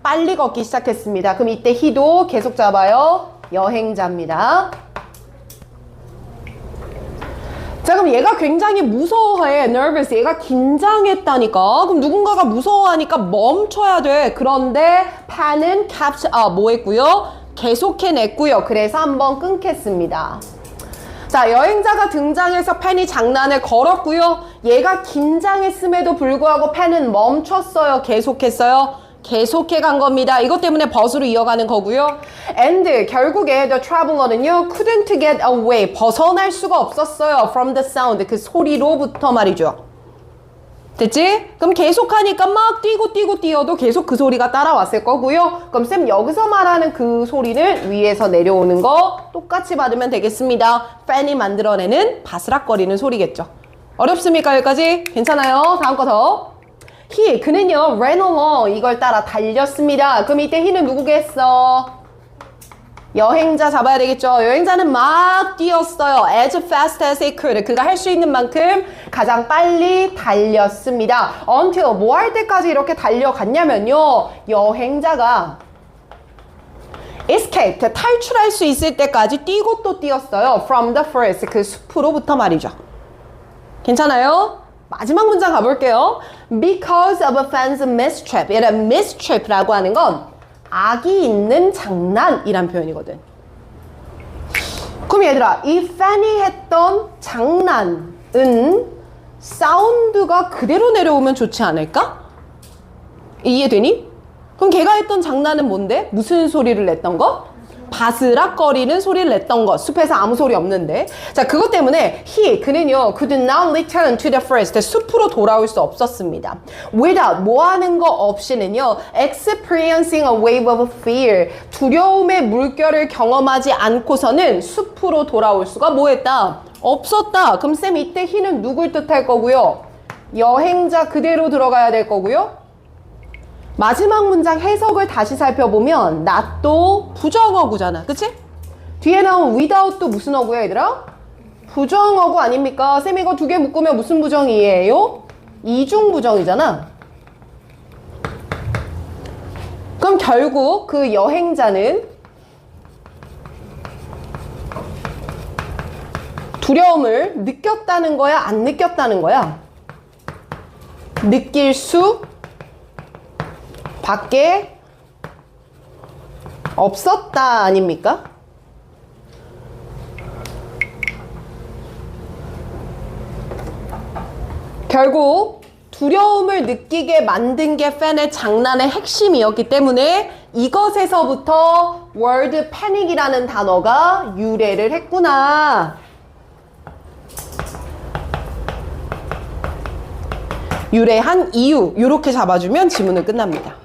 빨리 걷기 시작했습니다. 그럼 이때 he도 계속 잡아요. 여행자입니다. 자, 그럼 얘가 굉장히 무서워해. nervous. 얘가 긴장했다니까. 그럼 누군가가 무서워하니까 멈춰야 돼. 그런데 팬은 뭐 했고요? 계속해냈고요. 그래서 한번 끊겠습니다. 자, 여행자가 등장해서 팬이 장난을 걸었고요. 얘가 긴장했음에도 불구하고 팬은 멈췄어요. 계속했어요. 계속해 간 겁니다. 이것 때문에 벗으로 이어가는 거고요. and 결국에 the traveler는요 couldn't get away 벗어날 수가 없었어요. from the sound 그 소리로부터 말이죠. 됐지? 그럼 계속하니까 막 뛰고 뛰어도 계속 그 소리가 따라왔을 거고요. 그럼 쌤 여기서 말하는 그 소리는 위에서 내려오는 거 똑같이 받으면 되겠습니다. 팬이 만들어내는 바스락거리는 소리겠죠. 어렵습니까? 여기까지? 괜찮아요? 다음 거 더. 그는요 ran along 이걸 따라 달렸습니다. 그럼 이때 he는 누구겠어? 여행자 잡아야 되겠죠. 여행자는 막 뛰었어요. as fast as he could 그가 할 수 있는 만큼 가장 빨리 달렸습니다. until 뭐 할 때까지 이렇게 달려갔냐면요 여행자가 escaped 탈출할 수 있을 때까지 뛰고 또 뛰었어요. from the forest 그 숲으로부터 말이죠. 괜찮아요? 마지막 문장 가볼게요. Because of a fan's mistrap. 얘는 mistrap라고 하는 건 악이 있는 장난이란 표현이거든. 그럼 얘들아, 이 fan이 했던 장난은 사운드가 그대로 내려오면 좋지 않을까? 이해되니? 그럼 걔가 했던 장난은 뭔데? 무슨 소리를 냈던 거? 바스락거리는 소리를 냈던 것. 숲에서 아무 소리 없는데. 자, 그것 때문에 그는요 could not return to the forest. 숲으로 돌아올 수 없었습니다. without 뭐 하는 거 없이는요 experiencing a wave of fear. 두려움의 물결을 경험하지 않고서는 숲으로 돌아올 수가 뭐 했다? 없었다. 그럼 쌤 이때 he는 누굴 뜻할 거고요? 여행자 그대로 들어가야 될 거고요. 마지막 문장 해석을 다시 살펴보면 not도 부정어구잖아. 그치? 뒤에 나온 without도 무슨 어구야 얘들아? 부정어구 아닙니까? 쌤 이거 두 개 묶으면 무슨 부정이에요? 이중부정이잖아. 그럼 결국 그 여행자는 두려움을 느꼈다는 거야? 안 느꼈다는 거야? 느낄 수 밖에 없었다 아닙니까? 결국 두려움을 느끼게 만든 게 팬의 장난의 핵심이었기 때문에 이것에서부터 word panic이라는 단어가 유래를 했구나. 유래한 이유 이렇게 잡아주면 지문은 끝납니다.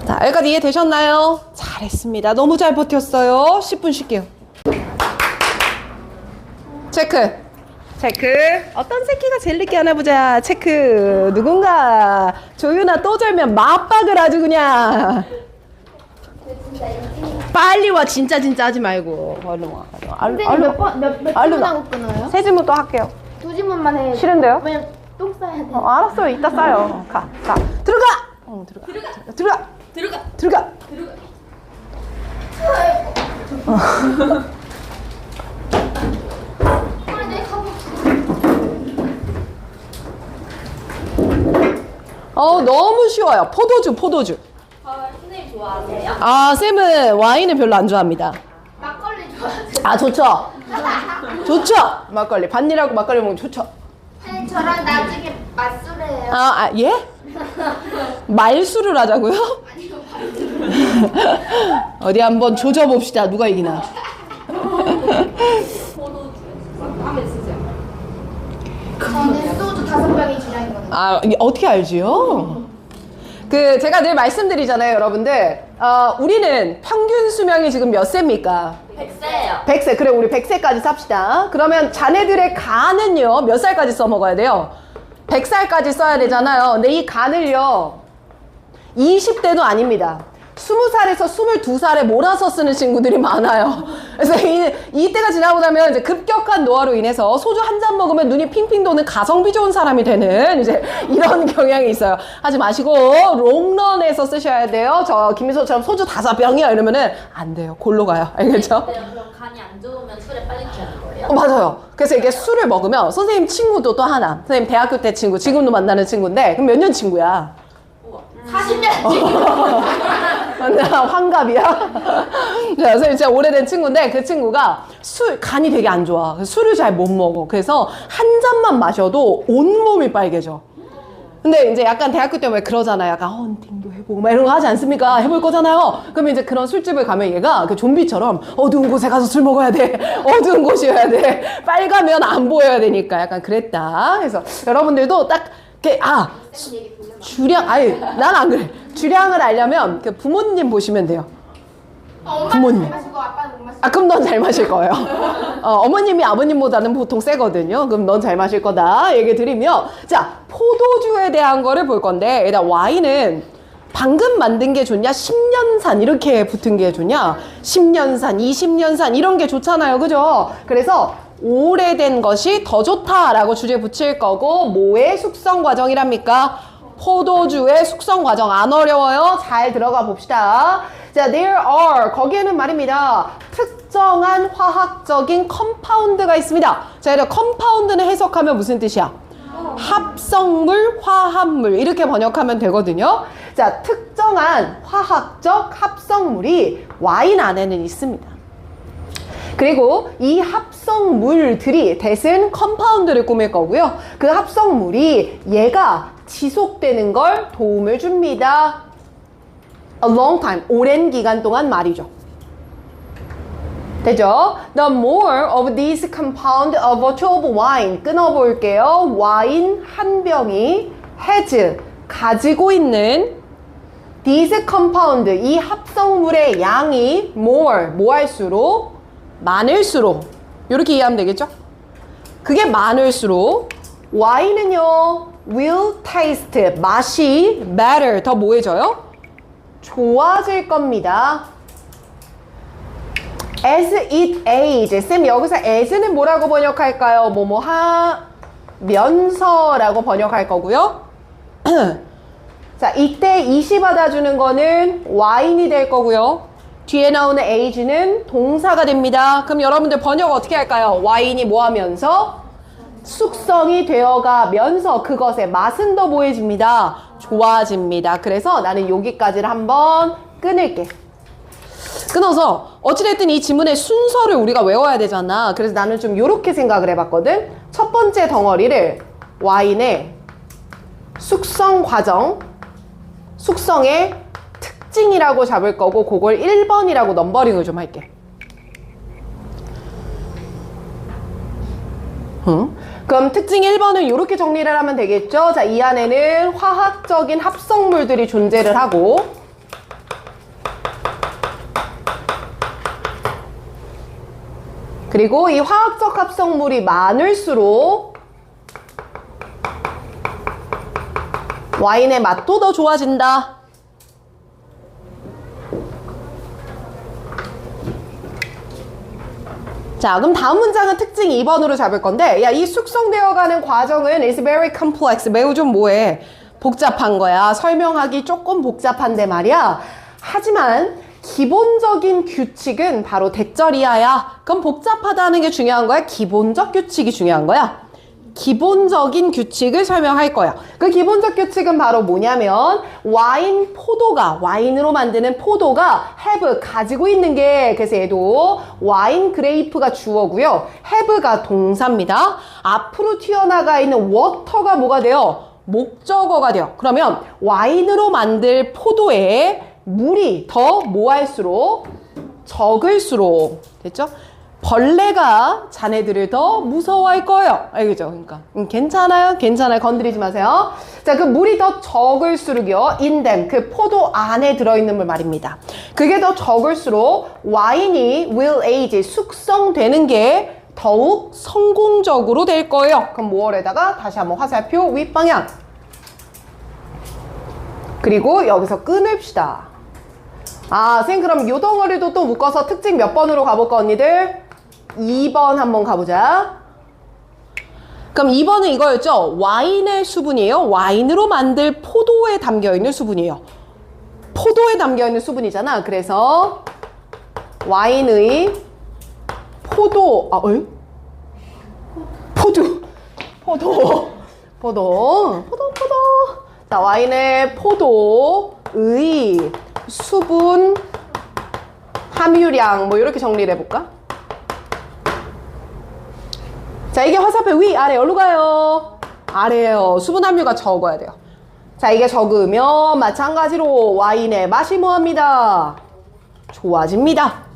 자, 여기까지 이해되셨나요? 잘했습니다. 너무 잘 버텼어요. 10분 쉴게요. 체크. 어떤 새끼가 제일 늦게 하나 보자. 체크. 누군가 조유나 또 절면 맞박을 아주 그냥. 빨리 와. 진짜 하지 말고. 얼른 와. 선생님 몇 얼른 질문 와. 하고 끊어요? 세 질문 또 할게요. 두 질문만 해요. 싫은데요? 왜냐면 똥 싸야 돼. 알았어요. 이따 싸요. 가. 들어가. 들어가. 너무 쉬워요. 포도주. 선생님 좋아하세요? 아, 쌤은 와인을 별로 안 좋아합니다. 막걸리 좋아하세요? 아, 좋죠. 막걸리. 반일하고 막걸리 먹으면 좋죠. 선생님 저랑 나중에 맞술해요. 예? 말수를 하자고요? 어디 한번 조져봅시다. 누가 이기나. 저는 소주 5병이 주량이거든요. 이게 어떻게 알지요? 제가 늘 말씀드리잖아요, 여러분들. 우리는 평균 수명이 지금 몇 세입니까? 100세예요. 100세. 그래, 우리 100세까지 삽시다. 그러면 자네들의 간은요, 몇 살까지 써먹어야 돼요? 100살까지 써야 되잖아요. 근데 이 간을요, 20대도 아닙니다. 20살에서 22살에 몰아서 쓰는 친구들이 많아요. 그래서 이때가 지나고 나면 이제 급격한 노화로 인해서 소주 한 잔 먹으면 눈이 핑핑 도는 가성비 좋은 사람이 되는 이제 이런 경향이 있어요. 하지 마시고 롱런에서 쓰셔야 돼요. 저 김미소처럼 소주 5병이요 이러면은 안 돼요. 골로 가요. 알겠죠? 그럼 간이 안 좋으면 술에 빨리 취하는 거예요? 맞아요. 그래서 이게 술을 먹으면 선생님 친구도 또 하나. 선생님 대학교 때 친구, 지금도 만나는 친구인데 그럼 몇 년 친구야? 40년 지금. 환갑이야? 자, 선생님 진짜 오래된 친구인데 그 친구가 간이 되게 안 좋아. 술을 잘 못 먹어. 그래서 한 잔만 마셔도 온몸이 빨개져. 근데 이제 약간 대학교 때 왜 그러잖아요. 약간 헌팅도 해보고 막 이런 거 하지 않습니까? 해볼 거잖아요. 그러면 이제 그런 술집을 가면 얘가 그 좀비처럼 어두운 곳에 가서 술 먹어야 돼. 어두운 곳이어야 돼. 빨가면 안 보여야 되니까 약간 그랬다. 그래서 여러분들도 딱 이렇게 주량, 난 안 그래. 주량을 알려면 그 부모님 보시면 돼요. 엄마는 잘 마시고 아빠는 못 마시고. 그럼 넌 잘 마실 거예요. 어머님이 아버님보다는 보통 세거든요. 그럼 넌 잘 마실 거다. 얘기 드리며. 자, 포도주에 대한 거를 볼 건데, 일단 와인은 방금 만든 게 좋냐? 10년산 이렇게 붙은 게 좋냐? 10년산, 20년산 이런 게 좋잖아요. 그죠? 그래서 오래된 것이 더 좋다라고 주제 붙일 거고, 뭐의 숙성 과정이랍니까? 포도주의 숙성 과정. 안 어려워요. 잘 들어가 봅시다. 자, there are, 거기에는 말입니다. 특정한 화학적인 컴파운드가 있습니다. 자, 이렇게 컴파운드는 해석하면 무슨 뜻이야? 합성물, 화합물 이렇게 번역하면 되거든요. 자, 특정한 화학적 합성물이 와인 안에는 있습니다. 그리고 이 합성물들이 대신 컴파운드를 꾸밀 거고요. 그 합성물이 얘가 지속되는 걸 도움을 줍니다. A long time, 오랜 기간 동안 말이죠. 되죠? The more of these compound a bottle of wine. 끊어볼게요. 와인 한 병이 has, 가지고 있는 these compound, 이 합성물의 양이 more, 뭐 할수록? 많을수록. 이렇게 이해하면 되겠죠? 그게 많을수록 와인은요, will taste, 맛이 better, 더 뭐해져요? 좋아질 겁니다. As it age. 쌤 여기서 as는 뭐라고 번역할까요? 뭐뭐 하면서라고 번역할 거고요. 자, 이때 이시 받아주는 거는 와인이 될 거고요. 뒤에 나오는 age는 동사가 됩니다. 그럼 여러분들 번역 어떻게 할까요? 와인이 뭐 하면서? 숙성이 되어가면서 그것의 맛은 더 뭐해집니다. 좋아집니다. 그래서 나는 여기까지를 한번 끊을게. 끊어서 어찌됐든 이 지문의 순서를 우리가 외워야 되잖아. 그래서 나는 좀 이렇게 생각을 해봤거든. 첫 번째 덩어리를 와인의 숙성 과정, 숙성의 특징이라고 잡을 거고 그걸 1번이라고 넘버링을 좀 할게. 그럼 특징 1번은 이렇게 정리를 하면 되겠죠. 자, 이 안에는 화학적인 합성물들이 존재를 하고 그리고 이 화학적 합성물이 많을수록 와인의 맛도 더 좋아진다. 자, 그럼 다음 문장은 특징 2번으로 잡을 건데, 야, 이 숙성되어가는 과정은 is very complex. 매우 좀 뭐해? 복잡한 거야. 설명하기 조금 복잡한데 말이야. 하지만 기본적인 규칙은 바로 대절이야야. 그럼 복잡하다는 게 중요한 거야? 기본적 규칙이 중요한 거야? 기본적인 규칙을 설명할 거야. 그 기본적 규칙은 바로 뭐냐면 포도가 와인으로 만드는 포도가 have 가지고 있는 게 그래서 얘도 와인 그레이프가 주어고요. have가 동사입니다. 앞으로 튀어나가 있는 water가 뭐가 돼요? 목적어가 돼요. 그러면 와인으로 만들 포도에 물이 더 뭐할수록 적을수록 됐죠? 벌레가 자네들을 더 무서워할 거예요. 알겠죠? 그러니까 괜찮아요? 괜찮아요. 건드리지 마세요. 자, 그 물이 더 적을수록요. in them, 그 포도 안에 들어있는 물 말입니다. 그게 더 적을수록 와인이 will age, 숙성되는 게 더욱 성공적으로 될 거예요. 그럼 5월에다가 다시 한번 화살표 윗방향. 그리고 여기서 끊읍시다. 아, 선생님 그럼 요 덩어리도 또 묶어서 특징 몇 번으로 가볼까 언니들? 2번 한번 가보자. 그럼 2번은 이거였죠? 와인의 수분이에요. 와인으로 만들 포도에 담겨있는 수분이에요. 포도에 담겨있는 수분이잖아. 그래서 와인의 포도 자, 와인의 포도의 수분 함유량 뭐 이렇게 정리를 해볼까? 자, 이게 화살표 위, 아래, 어디로 가요? 아래에요. 수분 함유가 적어야 돼요. 자, 이게 적으면 마찬가지로 와인의 맛이 뭐합니다? 좋아집니다.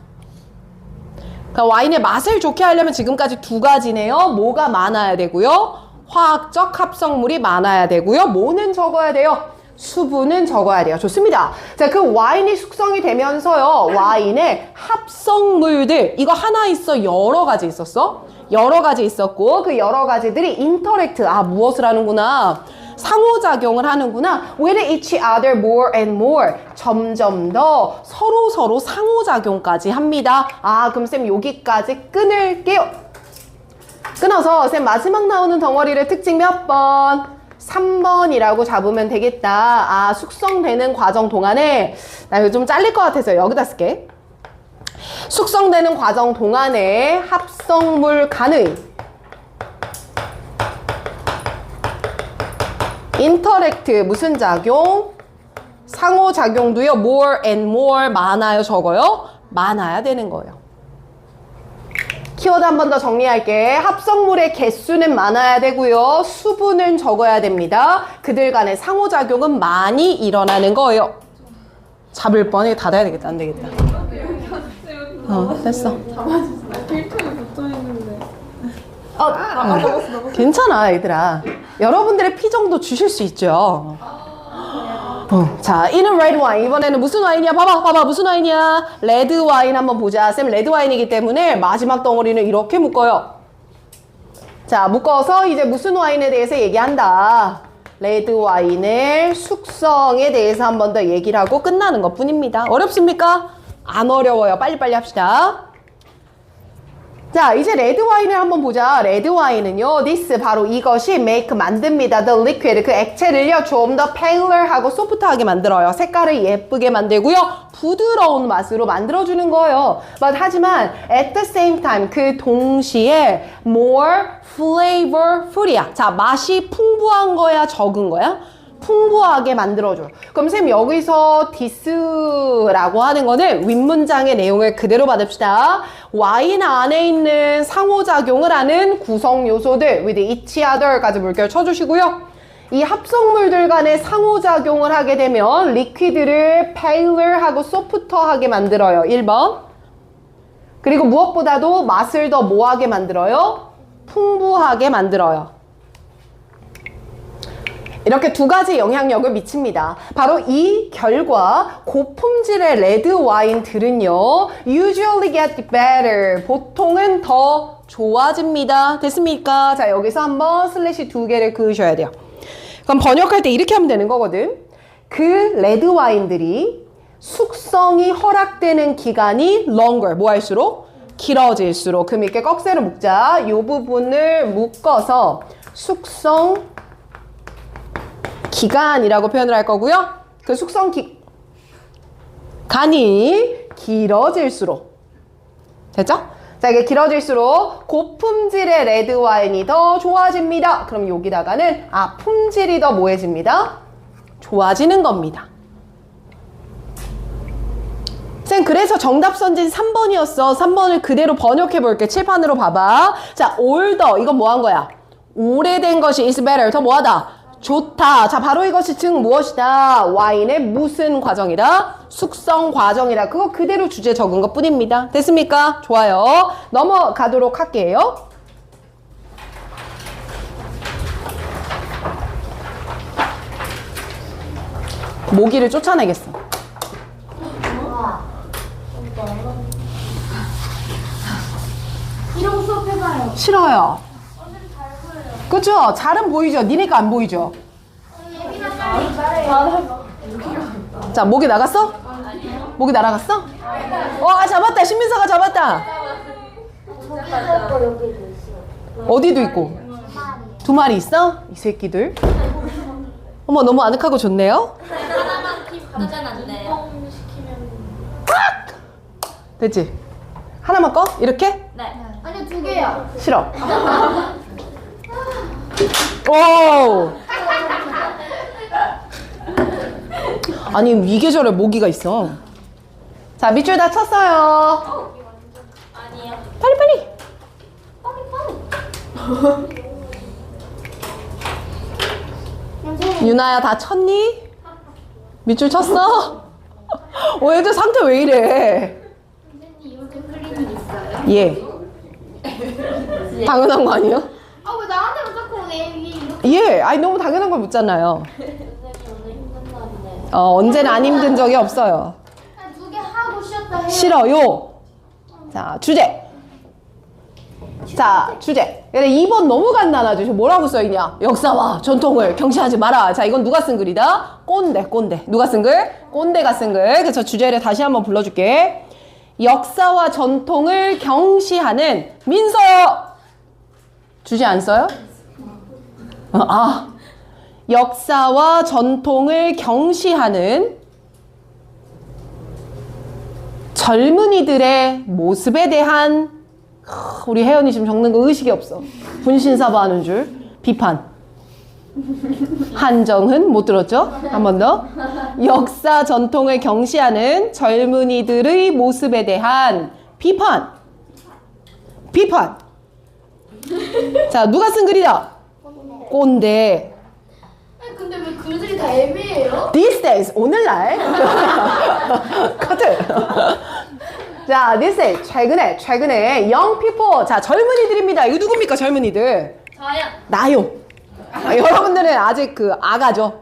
그러니까 와인의 맛을 좋게 하려면 지금까지 두 가지네요. 뭐가 많아야 되고요. 화학적 합성물이 많아야 되고요. 뭐는 적어야 돼요? 수분은 적어야 돼요. 좋습니다. 자, 그 와인이 숙성이 되면서요. 와인의 합성물들 이거 하나 있어? 여러 가지 있었어? 여러 가지 있었고 그 여러 가지들이 인터랙트 무엇을 하는구나? 상호작용을 하는구나. with each other more and more. 점점 더 서로 상호작용까지 합니다. 그럼 쌤 여기까지 끊을게요. 끊어서 쌤 마지막 나오는 덩어리를 특징 몇 번? 3번이라고 잡으면 되겠다. 숙성되는 과정 동안에 나 이거 좀 잘릴 것 같아서 여기다 쓸게. 숙성되는 과정 동안에 합성물 간의 인터랙트 무슨 작용? 상호작용도요. more and more 많아요, 적어요? 많아야 되는 거예요. 키워드 한 번 더 정리할게. 합성물의 개수는 많아야 되고요. 수분은 적어야 됩니다. 그들 간의 상호작용은 많이 일어나는 거예요. 잡을 뻔해. 닫아야 되겠다. 안 되겠다. 됐어. 필통에 붙어있는데. 괜찮아, 얘들아. 여러분들의 피정도 주실 수 있죠. 자, 이는 레드 와인. 이번에는 무슨 와인이야? 봐봐. 무슨 와인이야? 레드 와인 한번 보자. 쌤 레드 와인이기 때문에 마지막 덩어리는 이렇게 묶어요. 자, 묶어서 이제 무슨 와인에 대해서 얘기한다. 레드 와인의 숙성에 대해서 한 번 더 얘기를 하고 끝나는 것 뿐입니다. 어렵습니까? 안 어려워요. 빨리빨리 합시다. 자, 이제 레드 와인을 한번 보자. 레드 와인은요, this 바로 이것이 make 만듭니다. the liquid 그 액체를요 좀 더 paler하고 소프트하게 만들어요. 색깔을 예쁘게 만들고요, 부드러운 맛으로 만들어주는 거예요. 하지만 at the same time 그 동시에 more flavorful이야. 자, 맛이 풍부한 거야, 적은 거야? 풍부하게 만들어줘요. 그럼 쌤 여기서 this라고 하는 거는 윗문장의 내용을 그대로 받읍시다. 와인 안에 있는 상호작용을 하는 구성 요소들 with each other까지 물결 쳐주시고요. 이 합성물들 간의 상호작용을 하게 되면 리퀴드를 paler하고 softer하게 만들어요. 1번. 그리고 무엇보다도 맛을 더 뭐하게 만들어요? 풍부하게 만들어요. 이렇게 두 가지 영향력을 미칩니다. 바로 이 결과 고품질의 레드 와인들은요 usually get better 보통은 더 좋아집니다. 됐습니까? 자, 여기서 한번 슬래시 2개를 그으셔야 돼요. 그럼 번역할 때 이렇게 하면 되는 거거든. 그 레드 와인들이 숙성이 허락되는 기간이 longer 뭐 할수록? 길어질수록 그 밑에 꺽쇠로 묶자. 이 부분을 묶어서 숙성 기간이라고 표현을 할 거고요. 그 숙성 기간이 길어질수록 됐죠? 자, 이게 길어질수록 고품질의 레드 와인이 더 좋아집니다. 그럼 여기다가는 품질이 더 뭐해집니다? 좋아지는 겁니다. 쌤, 그래서 정답 선진 3번이었어. 3번을 그대로 번역해 볼게. 칠판으로 봐봐. 자, older. 이건 뭐 한 거야? 오래된 것이 is better. 더 뭐하다? 좋다. 자, 바로 이것이 즉 무엇이다? 와인의 무슨 과정이다? 숙성 과정이다. 그거 그대로 주제 적은 것 뿐입니다. 됐습니까? 좋아요. 넘어가도록 할게요. 모기를 쫓아내겠어. 이런 수업 해봐요. 싫어요. 그쵸? 잘은 보이죠? 니네가 안 보이죠? 자, 모기 나갔어? 모기 날아갔어? 잡았다. 신민서가 잡았다. 어디도 있고? 두 마리 있어? 이 새끼들. 어머, 너무 아늑하고 좋네요. 하나만 가져가면 안 돼요? 됐지? 하나만 꺼? 이렇게? 네. 아니요, 2개요. 싫어. 오! 아니, 이 계절에 모기가 있어. 자, 밑줄 다 쳤어요. 아니요. 빨리. 유나야, 다 쳤니? 밑줄 쳤어? 애들 상태 왜 이래? 선생님, 요즘 클리닉 있어요? 예. 당연한 거 아니에요? 왜 나한테만 자꾸 내 이게 이렇게. 예. 너무 당연한 걸 묻잖아요. 선생님, 오늘 힘든 날이네요. 언제나 안 힘든 적이 없어요. 2개 하고 쉬었다 해요. 싫어요. 자, 주제. 자, 주제. 2번 너무 간단하죠. 저 뭐라고 써있냐? 역사와 전통을 경시하지 마라. 자, 이건 누가 쓴 글이다? 꼰대. 누가 쓴 글? 꼰대가 쓴 글. 그래서 주제를 다시 한번 불러줄게. 역사와 전통을 경시하는 민서. 주제 안 써요? 역사와 전통을 경시하는 젊은이들의 모습에 대한 우리 혜연이 지금 적는 거 의식이 없어. 분신사바하는 줄. 비판. 한정은 못 들었죠? 한 번 더. 역사 전통을 경시하는 젊은이들의 모습에 대한 비판. 자, 누가 쓴 글이다? 꼰대. 근데 왜 글들이 다 애매해요? These days, 오늘날. 커트. 자, this days, 최근에 young people. 자, 젊은이들입니다. 이거 누굽니까, 젊은이들? 저요. 나요. 여러분들은 아직 그 아가죠.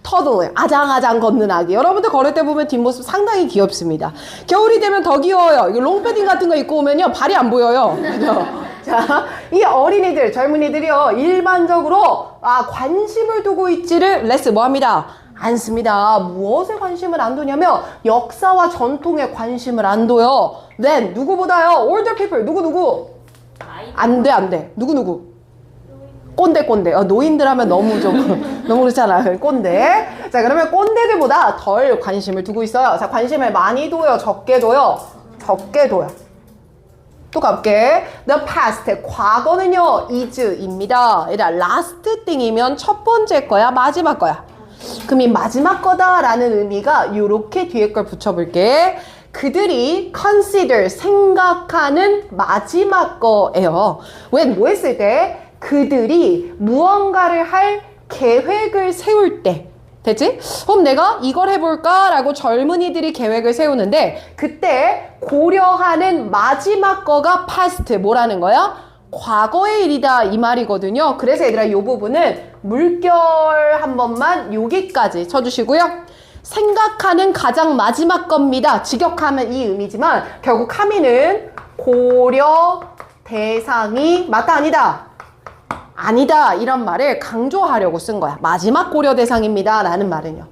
터들, 아장아장 걷는 아기. 여러분들 걸을 때 보면 뒷모습 상당히 귀엽습니다. 겨울이 되면 더 귀여워요. 이거 롱패딩 같은 거 입고 오면요, 발이 안 보여요. 그죠? 자, 이 어린이들, 젊은이들이요, 일반적으로 관심을 두고 있지를 뭐합니다? 않습니다. 무엇에 관심을 안 두냐면 역사와 전통에 관심을 안 둬요. Then 누구보다요? older people. 누구? 안 돼. 누구? 꼰대. 노인들 하면 너무 너무 그렇잖아. 꼰대. 자, 그러면 꼰대들보다 덜 관심을 두고 있어요. 자, 관심을 많이 둬요? 적게 둬요? 또 가볼게. The past. 과거는요, is입니다. 얘들아, last thing이면 첫 번째 거야? 마지막 거야? 그럼 이 마지막 거다라는 의미가 요렇게 뒤에 걸 붙여볼게. 그들이 consider, 생각하는 마지막 거예요. 왜 뭐 했을 때? 그들이 무언가를 할 계획을 세울 때. 됐지? 그럼 내가 이걸 해볼까? 라고 젊은이들이 계획을 세우는데 그때 고려하는 마지막 거가 past. 뭐라는 거야? 과거의 일이다 이 말이거든요. 그래서 얘들아 이 부분은 물결 한 번만 여기까지 쳐주시고요. 생각하는 가장 마지막 겁니다. 직역하면 이 의미지만 결국 하미는 고려 대상이 맞다 아니다 이런 말을 강조하려고 쓴 거야. 마지막 고려 대상입니다 라는 말은요.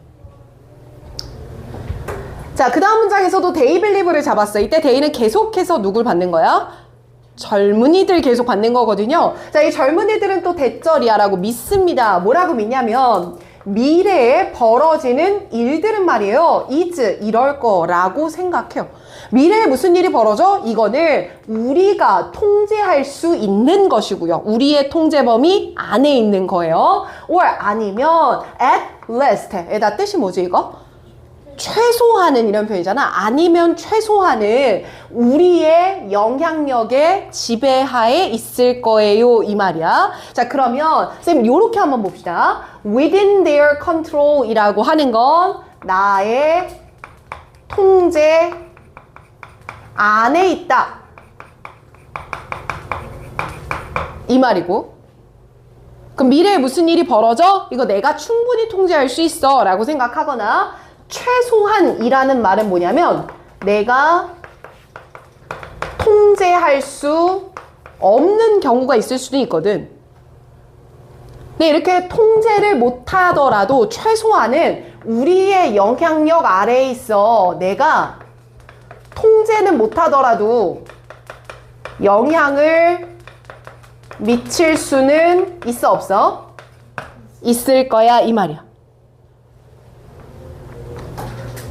자, 그 다음 문장에서도 they believe를 잡았어. 이때 they는 계속해서 누굴 받는 거야? 젊은이들 계속 받는 거거든요. 자, 이 젊은이들은 또 대절이야 라고 믿습니다. 뭐라고 믿냐면 미래에 벌어지는 일들은 말이에요. is 이럴 거라고 생각해요. 미래에 무슨 일이 벌어져? 이거는 우리가 통제할 수 있는 것이고요. 우리의 통제 범위 안에 있는 거예요. or 아니면 at least. 에다 뜻이 뭐지 이거? 최소한은 이런 표현이잖아. 아니면 최소한은 우리의 영향력의 지배하에 있을 거예요. 이 말이야. 자, 그러면 쌤 요렇게 한번 봅시다. within their control 이라고 하는 건 나의 통제 안에 있다. 이 말이고. 그럼 미래에 무슨 일이 벌어져? 이거 내가 충분히 통제할 수 있어 라고 생각하거나 최소한이라는 말은 뭐냐면 내가 통제할 수 없는 경우가 있을 수도 있거든. 근데 이렇게 통제를 못하더라도 최소한은 우리의 영향력 아래에 있어. 내가 통제는 못하더라도 영향을 미칠 수는 있어 없어? 있을 거야 이 말이야.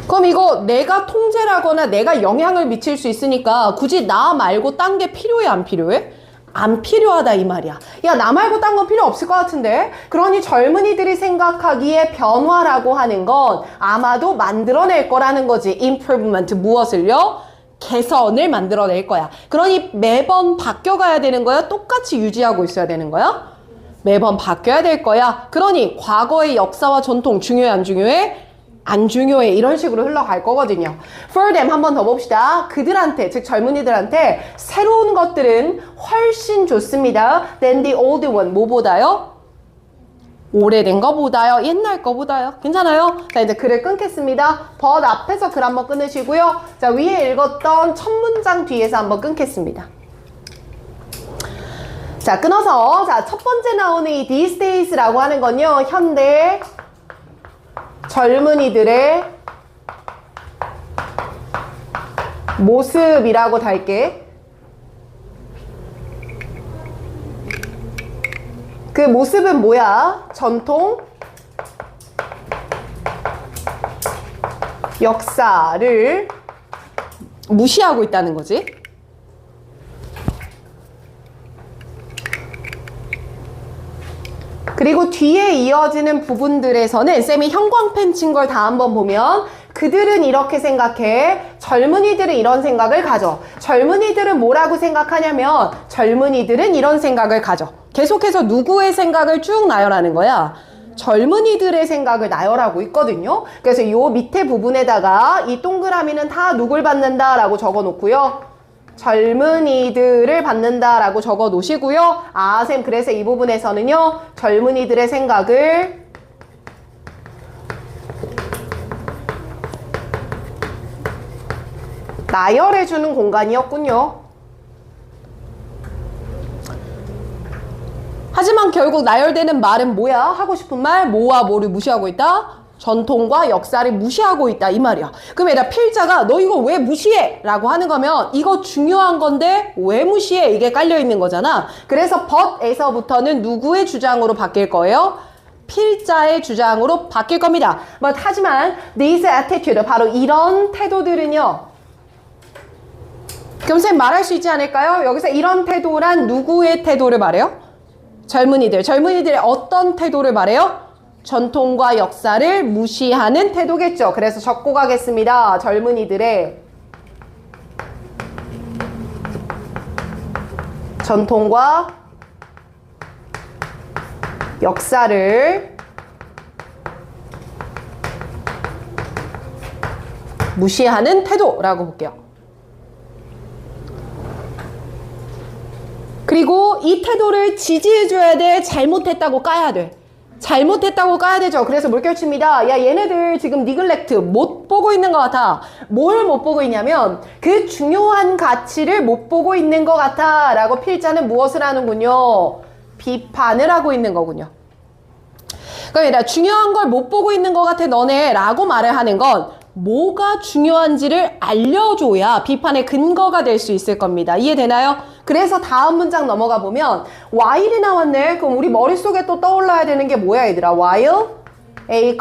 그럼 이거 내가 통제를 하거나 내가 영향을 미칠 수 있으니까 굳이 나 말고 딴 게 필요해 안 필요해? 안 필요하다 이 말이야. 야, 나 말고 딴 건 필요 없을 것 같은데? 그러니 젊은이들이 생각하기에 변화라고 하는 건 아마도 만들어낼 거라는 거지. improvement 무엇을요? 개선을 만들어낼 거야. 그러니 매번 바뀌어가야 되는 거야? 똑같이 유지하고 있어야 되는 거야? 매번 바뀌어야 될 거야. 그러니 과거의 역사와 전통 중요해 안 중요해? 안 중요해. 이런 식으로 흘러갈 거거든요. For them 한 번 더 봅시다. 그들한테, 즉 젊은이들한테 새로운 것들은 훨씬 좋습니다. than the old one. 뭐보다요? 오래된 거보다요. 옛날 거보다요. 괜찮아요? 자, 이제 글을 끊겠습니다. but 앞에서 글 한번 끊으시고요. 자, 위에 읽었던 첫 문장 뒤에서 한번 끊겠습니다. 자, 끊어서 자, 첫 번째 나오는 이 these days라고 하는 건요. 현대 젊은이들의 모습이라고 달게. 그 모습은 뭐야? 전통, 역사를 무시하고 있다는 거지. 그리고 뒤에 이어지는 부분들에서는 쌤이 형광펜 친 걸 다 한번 보면 그들은 이렇게 생각해. 젊은이들은 이런 생각을 가져. 젊은이들은 뭐라고 생각하냐면 젊은이들은 이런 생각을 가져. 계속해서 누구의 생각을 쭉 나열하는 거야? 젊은이들의 생각을 나열하고 있거든요. 그래서 이 밑에 부분에다가 이 동그라미는 다 누굴 받는다라고 적어 놓고요. 젊은이들을 받는다라고 적어 놓으시고요. 아, 쌤, 그래서 이 부분에서는요, 젊은이들의 생각을 나열해주는 공간이었군요. 하지만 결국 나열되는 말은 뭐야? 하고 싶은 말, 뭐와 뭐를 무시하고 있다? 전통과 역사를 무시하고 있다 이 말이야. 그럼 얘들아 필자가 너 이거 왜 무시해? 라고 하는 거면 이거 중요한 건데 왜 무시해? 이게 깔려있는 거잖아. 그래서 but에서부터는 누구의 주장으로 바뀔 거예요? 필자의 주장으로 바뀔 겁니다. 하지만 this attitude, 바로 이런 태도들은요. 그럼 쌤 말할 수 있지 않을까요? 여기서 이런 태도란 누구의 태도를 말해요? 젊은이들의 어떤 태도를 말해요? 전통과 역사를 무시하는 태도겠죠. 그래서 적고 가겠습니다. 젊은이들의 전통과 역사를 무시하는 태도라고 볼게요. 그리고 이 태도를 지지해줘야 돼? 잘못했다고 까야 돼? 잘못했다고 까야 되죠. 그래서 물결칩니다. 야, 얘네들 지금 니글렉트 못 보고 있는 것 같아. 뭘 못 보고 있냐면 그 중요한 가치를 못 보고 있는 것 같아 라고 필자는 무엇을 하는군요? 비판을 하고 있는 거군요. 그러니까 중요한 걸 못 보고 있는 것 같아 너네 라고 말을 하는 건 뭐가 중요한지를 알려줘야 비판의 근거가 될 수 있을 겁니다. 이해되나요? 그래서 다음 문장 넘어가 보면 while이 나왔네. 그럼 우리 머릿속에 또 떠올라야 되는 게 뭐야 얘들아? while A,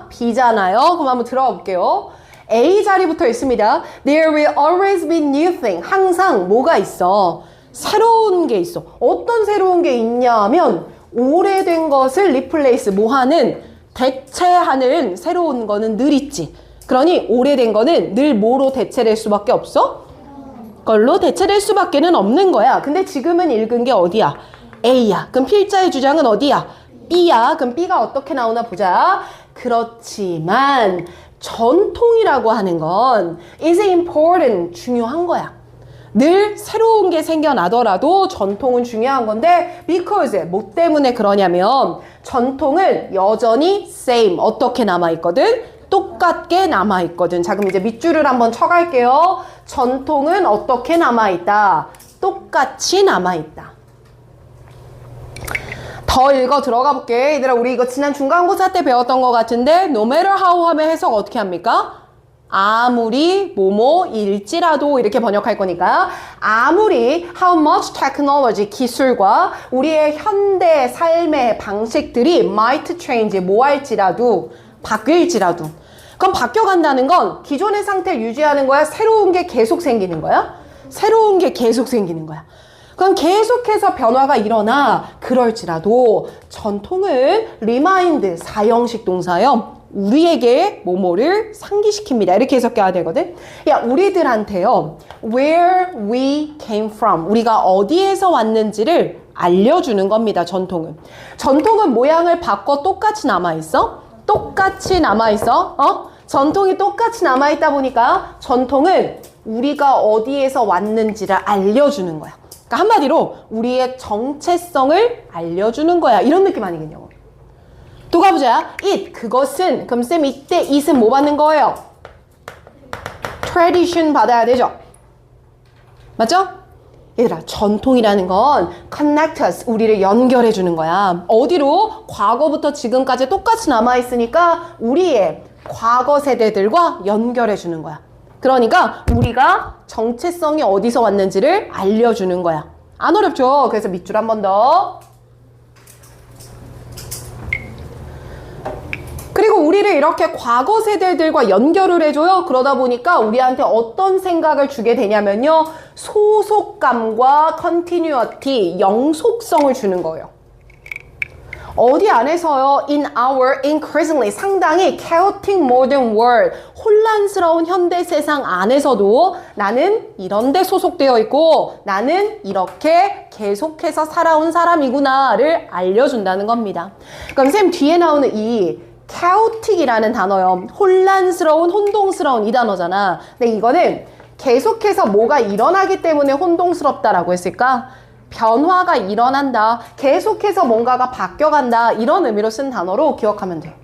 B잖아요. 그럼 한번 들어가 볼게요. A 자리부터 있습니다. There will always be new thing. 항상 뭐가 있어? 새로운 게 있어. 어떤 새로운 게 있냐면 오래된 것을 replace, 뭐하는? 대체하는 새로운 거는 늘 있지. 그러니 오래된 거는 늘 뭐로 대체될 수밖에 없어? 걸로 대체될 수밖에는 없는 거야. 근데 지금은 읽은 게 어디야? A야. 그럼 필자의 주장은 어디야? B야. 그럼 B가 어떻게 나오나 보자. 그렇지만 전통이라고 하는 건 is important, 중요한 거야. 늘 새로운 게 생겨나더라도 전통은 중요한 건데 because, 뭐 때문에 그러냐면 전통은 여전히 same, 어떻게 남아있거든? 똑같게 남아있거든. 자, 그럼 이제 밑줄을 한번 쳐갈게요. 전통은 어떻게 남아있다? 똑같이 남아있다. 더 읽어 들어가 볼게. 얘들아, 우리 이거 지난 중간고사 때 배웠던 것 같은데 no matter how 하면 해석 어떻게 합니까? 아무리 뭐뭐일지라도 이렇게 번역할 거니까 아무리 how much technology, 기술과 우리의 현대 삶의 방식들이 might change, 뭐 할지라도, 바뀔지라도, 그럼 바뀌어간다는 건 기존의 상태를 유지하는 거야? 새로운 게 계속 생기는 거야? 새로운 게 계속 생기는 거야. 그럼 계속해서 변화가 일어나. 그럴지라도 전통은 remind, 사형식 동사요. 우리에게 뭐뭐를 상기시킵니다. 이렇게 해석해야 되거든. 야, 우리들한테요. Where we came from. 우리가 어디에서 왔는지를 알려주는 겁니다. 전통은. 전통은 모양을 바꿔 똑같이 남아있어? 똑같이 남아있어. 전통이 똑같이 남아있다 보니까 전통은 우리가 어디에서 왔는지를 알려주는 거야. 그러니까 한마디로 우리의 정체성을 알려주는 거야. 이런 느낌 아니겠냐고. 또 가보자. it, 그것은. 그럼 쌤 이때 it은 뭐 받는 거예요? tradition 받아야 되죠. 맞죠? 얘들아, 전통이라는 건 connect us, 우리를 연결해 주는 거야. 어디로? 과거부터 지금까지 똑같이 남아있으니까 우리의 과거 세대들과 연결해 주는 거야. 그러니까 우리가 정체성이 어디서 왔는지를 알려주는 거야. 안 어렵죠? 그래서 밑줄 한 번 더. 그리고 우리를 이렇게 과거 세대들과 연결을 해줘요. 그러다 보니까 우리한테 어떤 생각을 주게 되냐면요. 소속감과 continuity, 영속성을 주는 거예요. 어디 안에서요. In our increasingly, 상당히 chaotic modern world, 혼란스러운 현대 세상 안에서도 나는 이런 데 소속되어 있고 나는 이렇게 계속해서 살아온 사람이구나를 알려준다는 겁니다. 그럼 쌤 뒤에 나오는 이 chaotic이라는 단어요. 혼란스러운, 혼동스러운 이 단어잖아. 근데 이거는 계속해서 뭐가 일어나기 때문에 혼동스럽다라고 했을까? 변화가 일어난다. 계속해서 뭔가가 바뀌어간다. 이런 의미로 쓴 단어로 기억하면 돼.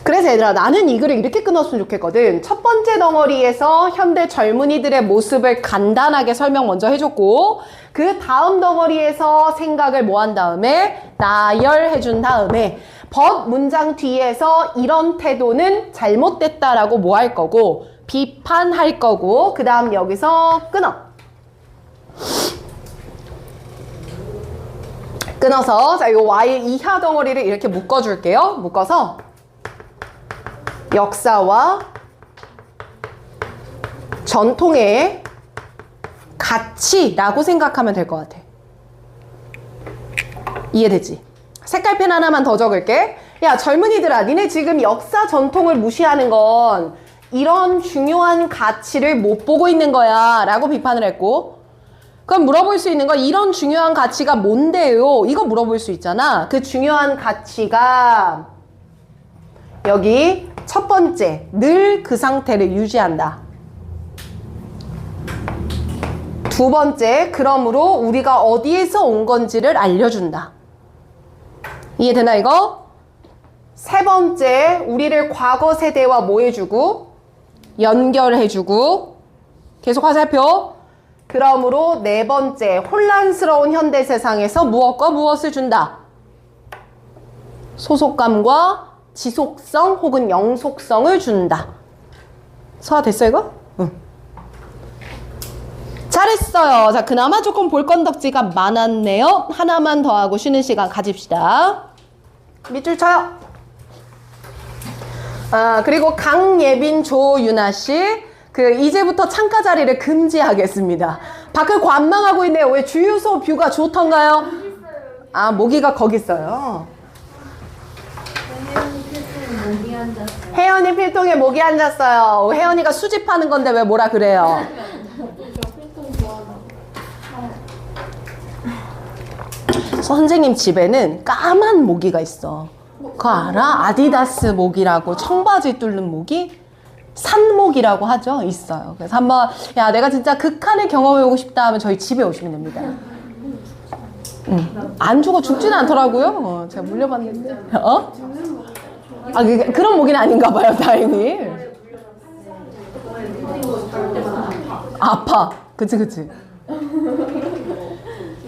그래서 얘들아, 나는 이 글을 이렇게 끊었으면 좋겠거든. 첫 번째 덩어리에서 현대 젊은이들의 모습을 간단하게 설명 먼저 해줬고 그 다음 덩어리에서 생각을 뭐 한 다음에 나열해준 다음에 but 문장 뒤에서 이런 태도는 잘못됐다라고 뭐 할 거고 비판할 거고 그 다음 여기서 끊어서 자, 요 y 이하 덩어리를 이렇게 묶어줄게요. 묶어서 역사와 전통의 가치라고 생각하면 될 것 같아. 이해되지? 색깔펜 하나만 더 적을게. 야, 젊은이들아, 니네 지금 역사 전통을 무시하는 건 이런 중요한 가치를 못 보고 있는 거야 라고 비판을 했고 그럼 물어볼 수 있는 건 이런 중요한 가치가 뭔데요? 이거 물어볼 수 있잖아. 그 중요한 가치가 여기 첫 번째, 늘 그 상태를 유지한다. 두 번째, 그러므로 우리가 어디에서 온 건지를 알려준다. 이해되나 이거? 세 번째, 우리를 과거 세대와 뭐 해주고 연결해주고 계속 화살표. 그러므로 네 번째, 혼란스러운 현대 세상에서 무엇과 무엇을 준다? 소속감과 지속성 혹은 영속성을 준다. 소화됐어 이거? 응. 잘했어요. 자, 그나마 조금 볼 건덕지가 많았네요. 하나만 더 하고 쉬는 시간 가집시다. 밑줄 쳐요. 그리고 강예빈, 조유나 씨, 이제부터 창가 자리를 금지하겠습니다. 밖을 관망하고 있네요. 왜 주유소 뷰가 좋던가요? 아, 모기가 거기 있어요. 혜연이 필통에 모기 앉았어요. 혜연이가 수집하는 건데 왜 뭐라 그래요? 선생님 집에는 까만 모기가 있어. 그거 알아? 아디다스 모기라고, 청바지 뚫는 모기? 산모기라고 하죠. 있어요. 그래서 한번 야 내가 진짜 극한의 경험해보고 싶다 하면 저희 집에 오시면 됩니다. 안 죽어 죽지는 않더라고요. 제가 물려봤는데. 어? 아, 그런 모기는 아닌가 봐요. 다행히. 아파. 그치.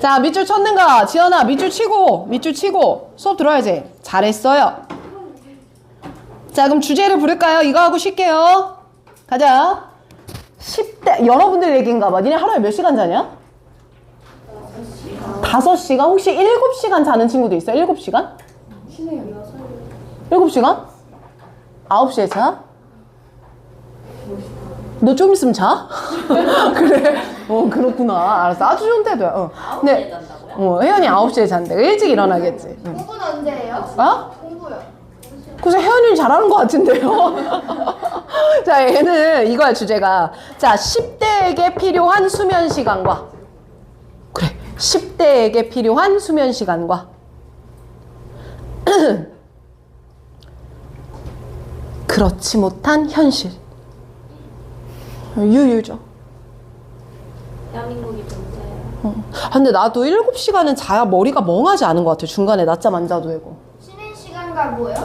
자, 밑줄 쳤는가? 지연아, 밑줄 치고 수업 들어야지. 잘했어요. 자, 그럼 주제를 부를까요? 이거 하고 쉴게요. 가자. 10대, 여러분들 얘기인가 봐. 니네 하루에 몇 시간 자냐? 5시간? 혹시 7시간 자는 친구도 있어요? 7시간? 7시간? 9시에 자? 너 좀 있으면 자? 그래? 그렇구나. 알았어. 아주 좋은 때도야. 9시에 잔다고요? 혜연이 9시에 잔대. 일찍 일어나겠지. 공부는 언제 해요? 어? 공부요. 그래서 혜연이는 잘하는 것 같은데요? 자, 얘는 이거야, 주제가. 자, 10대에게 필요한 수면 시간과. 그래. 10대에게 필요한 수면 시간과. 그렇지 못한 현실. 유유죠. 대한민국이 존재해요. 근데 나도 7시간은 자야 머리가 멍하지 않은 것 같아. 중간에 낮잠 안 자도 되고. 쉬는 시간과 뭐요?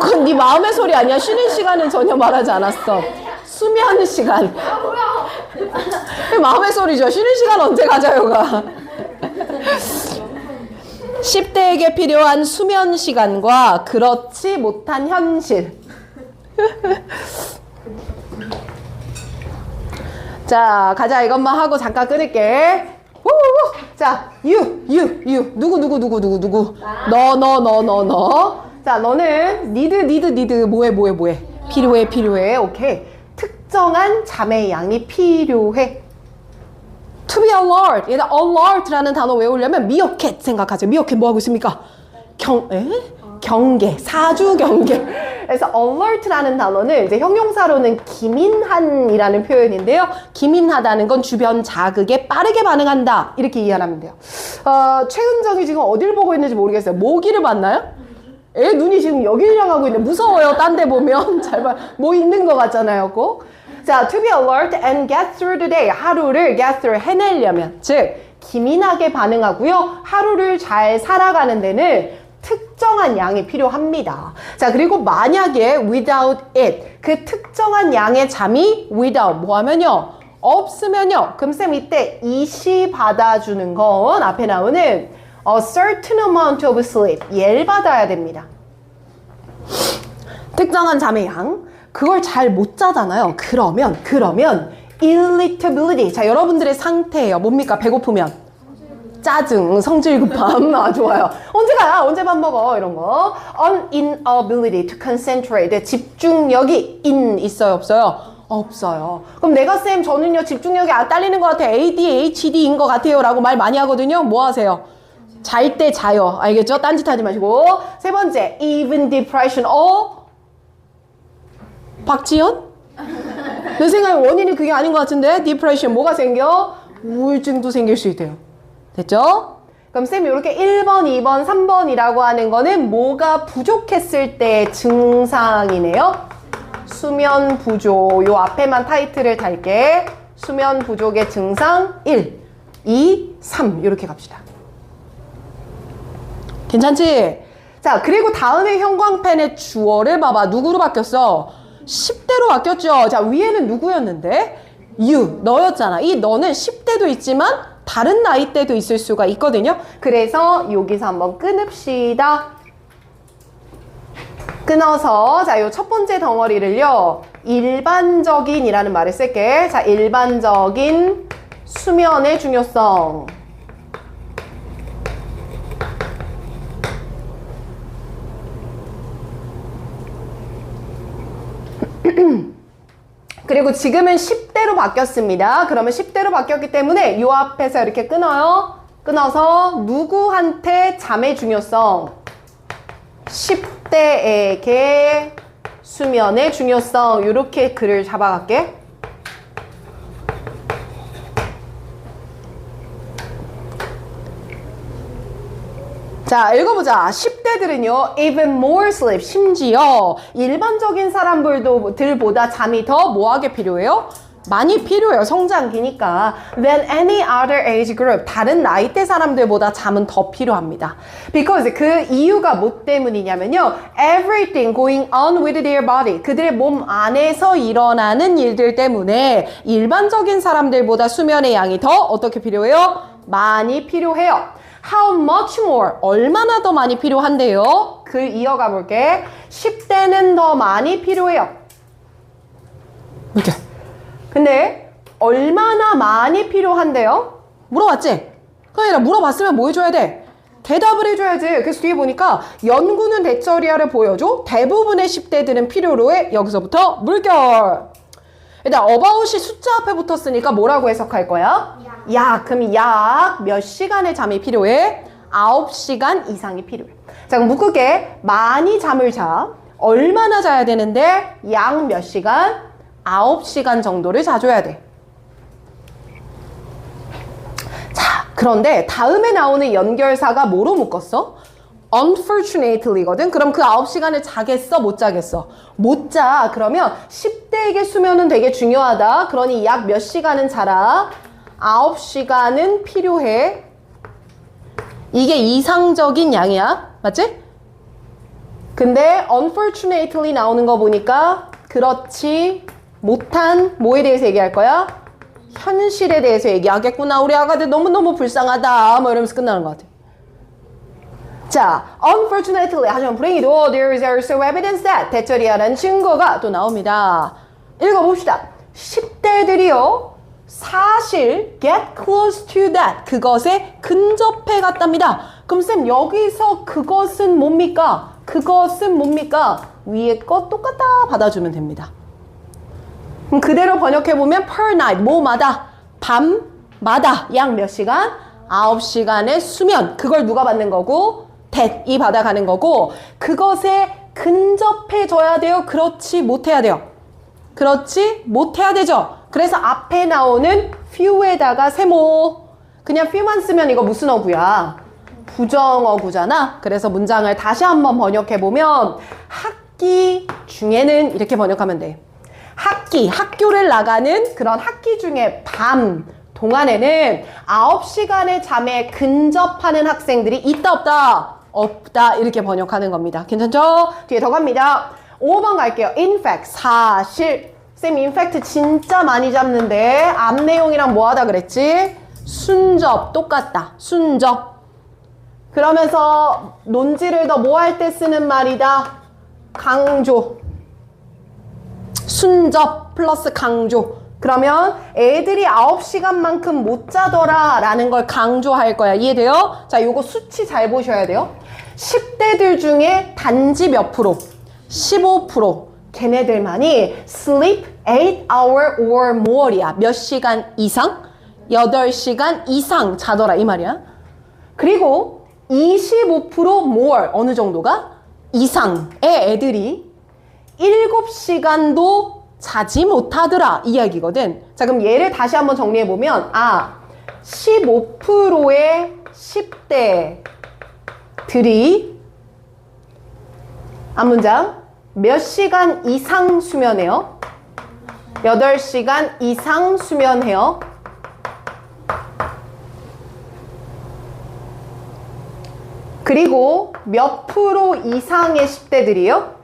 그건 네 마음의 소리 아니야. 쉬는 시간은 전혀 말하지 않았어. 수면 시간. 아 뭐야? 마음의 소리죠. 쉬는 시간 언제 가져요가. 10대에게 필요한 수면 시간과 그렇지 못한 현실. 자, 가자. 이것만 하고 잠깐 끊을게. 우우우. 자, 누구. 너. 자, 너는 need. 뭐해. 필요해. 오케이. 특정한 잠의 양이 필요해. To be alert. 얘가 alert라는 단어 외우려면 미어캣 생각하세요. 미어캣 뭐 하고 있습니까? 경계, 사주 경계. 그래서 alert라는 단어는 이제 형용사로는 기민한이라는 표현인데요. 기민하다는 건 주변 자극에 빠르게 반응한다. 이렇게 이해하면 돼요. 최은정이 지금 어딜 보고 있는지 모르겠어요. 모기를 봤나요? 애 눈이 지금 여기를 향하고 있네. 무서워요. 딴 데 보면. 잘 봐. 뭐 있는 것 같잖아요. 꼭. 자, to be alert and get through the day. 하루를 get through 해내려면. 즉, 기민하게 반응하고요. 하루를 잘 살아가는 데는 특정한 양이 필요합니다. 자, 그리고 만약에 without it, 그 특정한 양의 잠이 without, 뭐 하면요? 없으면요. 그럼 쌤 이때 이시 받아주는 건 앞에 나오는 a certain amount of sleep, 얘를 받아야 됩니다. 특정한 잠의 양, 그걸 잘 못 자잖아요. 그러면 irritability, 자, 여러분들의 상태예요. 뭡니까? 배고프면 짜증, 성질급함. 좋아요. 언제 가야? 언제 밥 먹어? 이런 거. inability to concentrate. 집중력이 있어요? 없어요? 없어요. 그럼 내가 쌤 저는요 집중력이 안 딸리는 것 같아요. ADHD인 것 같아요 라고 말 많이 하거든요. 뭐 하세요? 잘 때 자요. 알겠죠? 딴짓 하지 마시고. 세 번째, even depression. 박지연? 내 생각에 원인이 그게 아닌 것 같은데? depression 뭐가 생겨? 우울증도 생길 수 있대요. 됐죠? 그럼 쌤이 이렇게 1번, 2번, 3번이라고 하는 거는 뭐가 부족했을 때 증상이네요. 수면 부족. 요 앞에만 타이틀을 달게. 수면 부족의 증상 1, 2, 3 이렇게 갑시다. 괜찮지? 자, 그리고 다음에 형광펜의 주어를 봐봐. 누구로 바뀌었어? 10대로 바뀌었죠? 자, 위에는 누구였는데? you, 너였잖아. 이 너는 10대도 있지만 다른 나이대도 있을 수가 있거든요. 그래서 여기서 한번 끊읍시다. 끊어서 자, 요 첫 번째 덩어리를요. 일반적인이라는 말을 쓸게. 자, 일반적인 수면의 중요성. 그리고 지금은 10대로 바뀌었습니다. 그러면 10대로 바뀌었기 때문에 요 앞에서 이렇게 끊어요. 끊어서 누구한테 잠의 중요성. 10대에게 수면의 중요성. 이렇게 글을 잡아갈게. 자, 읽어보자. 10대들은요, even more sleep. 심지어 일반적인 사람들보다 잠이 더 뭐하게 필요해요? 많이 필요해요. 성장기니까. Than any other age group. 다른 나이대 사람들보다 잠은 더 필요합니다. Because 그 이유가 뭐 때문이냐면요. Everything going on with their body. 그들의 몸 안에서 일어나는 일들 때문에 일반적인 사람들보다 수면의 양이 더 어떻게 필요해요? 많이 필요해요. How much more? 얼마나 더 많이 필요한데요? 글 이어가 볼게. 10대는 더 많이 필요해요. 이렇게. 근데 얼마나 많이 필요한데요? 물어봤지? 그게 아니라 물어봤으면 뭐 해줘야 돼? 대답을 해줘야지. 그래서 뒤에 보니까 연구는 대처리아를 보여줘. 대부분의 10대들은 필요로 해. 여기서부터 물결. 일단 about이 숫자 앞에 붙었으니까 뭐라고 해석할 거야? 약. 그럼 약 몇 시간의 잠이 필요해? 9시간 이상이 필요해. 자, 그럼 묶을게. 많이 잠을 자. 얼마나 자야 되는데? 약 몇 시간? 9시간 정도를 자줘야 돼. 자, 그런데 다음에 나오는 연결사가 뭐로 묶었어? unfortunately거든. 그럼 그 9시간을 자겠어? 못 자겠어? 못 자. 그러면 10대에게 수면은 되게 중요하다. 그러니 약 몇 시간은 자라? 9시간은 필요해. 이게 이상적인 양이야. 맞지? 근데 unfortunately 나오는 거 보니까 그렇지 못한 뭐에 대해서 얘기할 거야? 현실에 대해서 얘기하겠구나. 우리 아가들 너무너무 불쌍하다. 뭐 이러면서 끝나는 것 같아. 자, unfortunately 하지만 불행히도 there is also evidence that 대처리하는 증거가 또 나옵니다. 읽어봅시다. 10대들이요. 사실 get close to that. 그것에 근접해 갔답니다. 그럼 쌤 여기서 그것은 뭡니까? 그것은 뭡니까? 위에 거 똑같다 받아주면 됩니다. 그럼 그대로 번역해보면 per night. 뭐마다? 밤마다. 약 몇 시간? 9시간의 수면. 그걸 누가 받는 거고? that이 받아가는 거고 그것에 근접해줘야 돼요? 그렇지 못해야 돼요? 그렇지 못해야 되죠? 그래서 앞에 나오는 few에다가 세모. 그냥 few만 쓰면 이거 무슨 어구야? 부정어구잖아. 그래서 문장을 다시 한번 번역해보면 학기 중에는 이렇게 번역하면 돼. 학기, 학교를 나가는 그런 학기 중에 밤 동안에는 9시간의 잠에 근접하는 학생들이 있다 없다? 없다. 이렇게 번역하는 겁니다. 괜찮죠? 뒤에 더 갑니다. 5번 갈게요. In fact, 사실. 쌤, in fact 진짜 많이 잡는데 앞 내용이랑 뭐 하다 그랬지? 순접. 똑같다. 순접. 그러면서 논지를 더 뭐 할 때 쓰는 말이다? 강조. 순접 플러스 강조. 그러면 애들이 9시간만큼 못 자더라 라는 걸 강조할 거야. 이해돼요? 자, 요거 수치 잘 보셔야 돼요. 10대들 중에 단지 몇 프로? 15%. 걔네들만이 sleep 8 hour or more이야. 몇 시간 이상? 8시간 이상 자더라 이 말이야. 그리고 25% more 어느 정도가? 이상의 애들이 7시간도 자지 못하더라 이 이야기거든. 자, 그럼 얘를 다시 한번 정리해보면 15%의 10대들이 앞문장 몇 시간 이상 수면해요? 8시간 이상 수면해요. 그리고 몇 프로 이상의 10대들이요?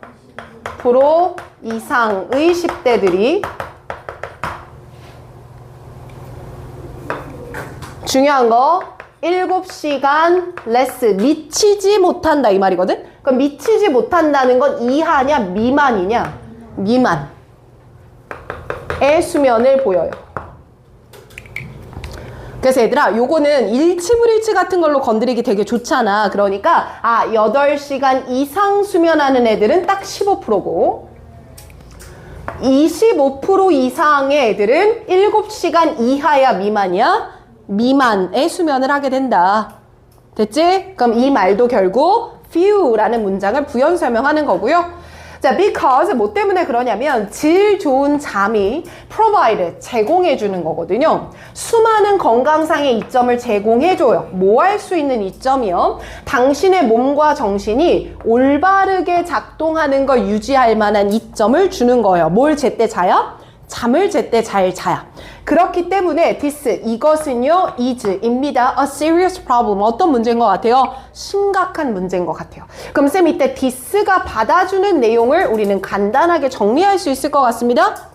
프로 이상의 10대들이 중요한 거 7시간 less 미치지 못한다 이 말이거든. 그럼 미치지 못한다는 건 이하냐 미만이냐? 미만의 수면을 보여요. 그래서 얘들아 요거는 일치불일치 같은 걸로 건드리기 되게 좋잖아. 그러니까 8시간 이상 수면하는 애들은 딱 15%고 25% 이상의 애들은 7시간 이하야 미만이야? 미만의 수면을 하게 된다. 됐지? 그럼 이 말도 결국 few라는 문장을 부연 설명하는 거고요. 자, because 뭐 때문에 그러냐면 질 좋은 잠이 provide 제공해 주는 거거든요. 수많은 건강상의 이점을 제공해 줘요. 뭐 할 수 있는 이점이요? 당신의 몸과 정신이 올바르게 작동하는 걸 유지할 만한 이점을 주는 거예요. 뭘 제때 자요? 잠을 제때 잘 자야. 그렇기 때문에 this 이것은요 is입니다. a serious problem. 어떤 문제인 것 같아요? 심각한 문제인 것 같아요. 그럼 쌤 이때 this가 받아주는 내용을 우리는 간단하게 정리할 수 있을 것 같습니다.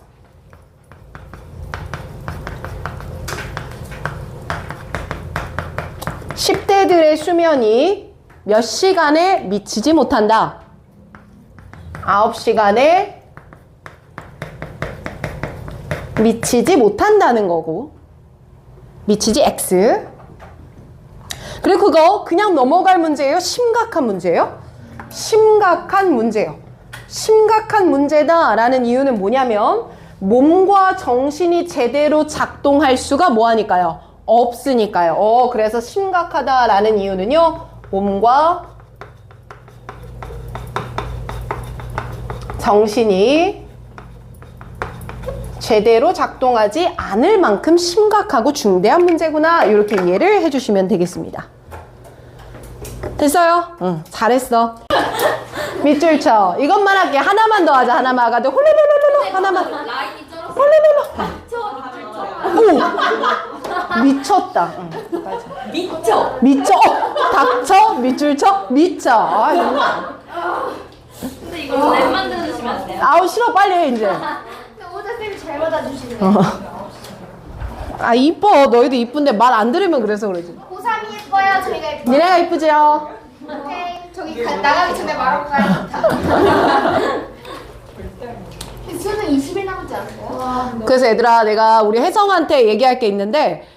(10대들의) 수면이 몇 시간에 미치지 못한다. 9시간에 미치지 못한다는 거고 미치지 X. 그리고 그거 그냥 넘어갈 문제예요? 심각한 문제예요? 심각한 문제예요. 심각한 문제다 라는 이유는 뭐냐면 몸과 정신이 제대로 작동할 수가 뭐하니까요? 없으니까요. 그래서 심각하다 라는 이유는요 몸과 정신이 제대로 작동하지 않을 만큼 심각하고 중대한 문제구나. 이렇게 이해를 해주시면 되겠습니다. 됐어요? 응, 잘했어. 밑줄 쳐. 이것만 할게. 하나만 더 하자. 하나만 하가지고 홀레레레레 하나만. 홀레레레. 오, 미쳤다. 응, 맞아. 미쳐. 닥쳐. 밑줄 쳐. 미쳐. 근데 이거 랩 만들어 주시면 안 돼요? 아우 싫어. 빨리 해 이제. 쌤이 잘 받아주시네. 이뻐. 너희도 이쁜데 말 안 들으면 그래서 그러지. 고3이 예뻐요. 저희가 예뻐요. 니네가 이쁘지요? 오케이. 저기 나가기 전에 말하고 가야겠다. 수능 20일 남았지 않았어요? 그래서 얘들아 내가 우리 혜성한테 얘기할 게 있는데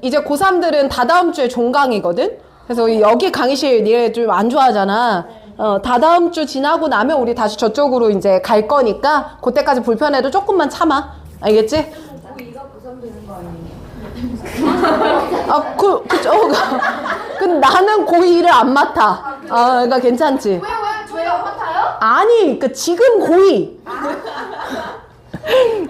이제 고3들은 다다음 주에 종강이거든? 그래서 여기 강의실 니네 좀 안 좋아하잖아. 다다음 주 지나고 나면 우리 다시 저쪽으로 이제 갈 거니까 그때까지 불편해도 조금만 참아. 알겠지? 근데 나는 고2를 안 맡아. 그러니까 괜찮지? 왜? 저희 안 맡아요? 아니, 지금 고2.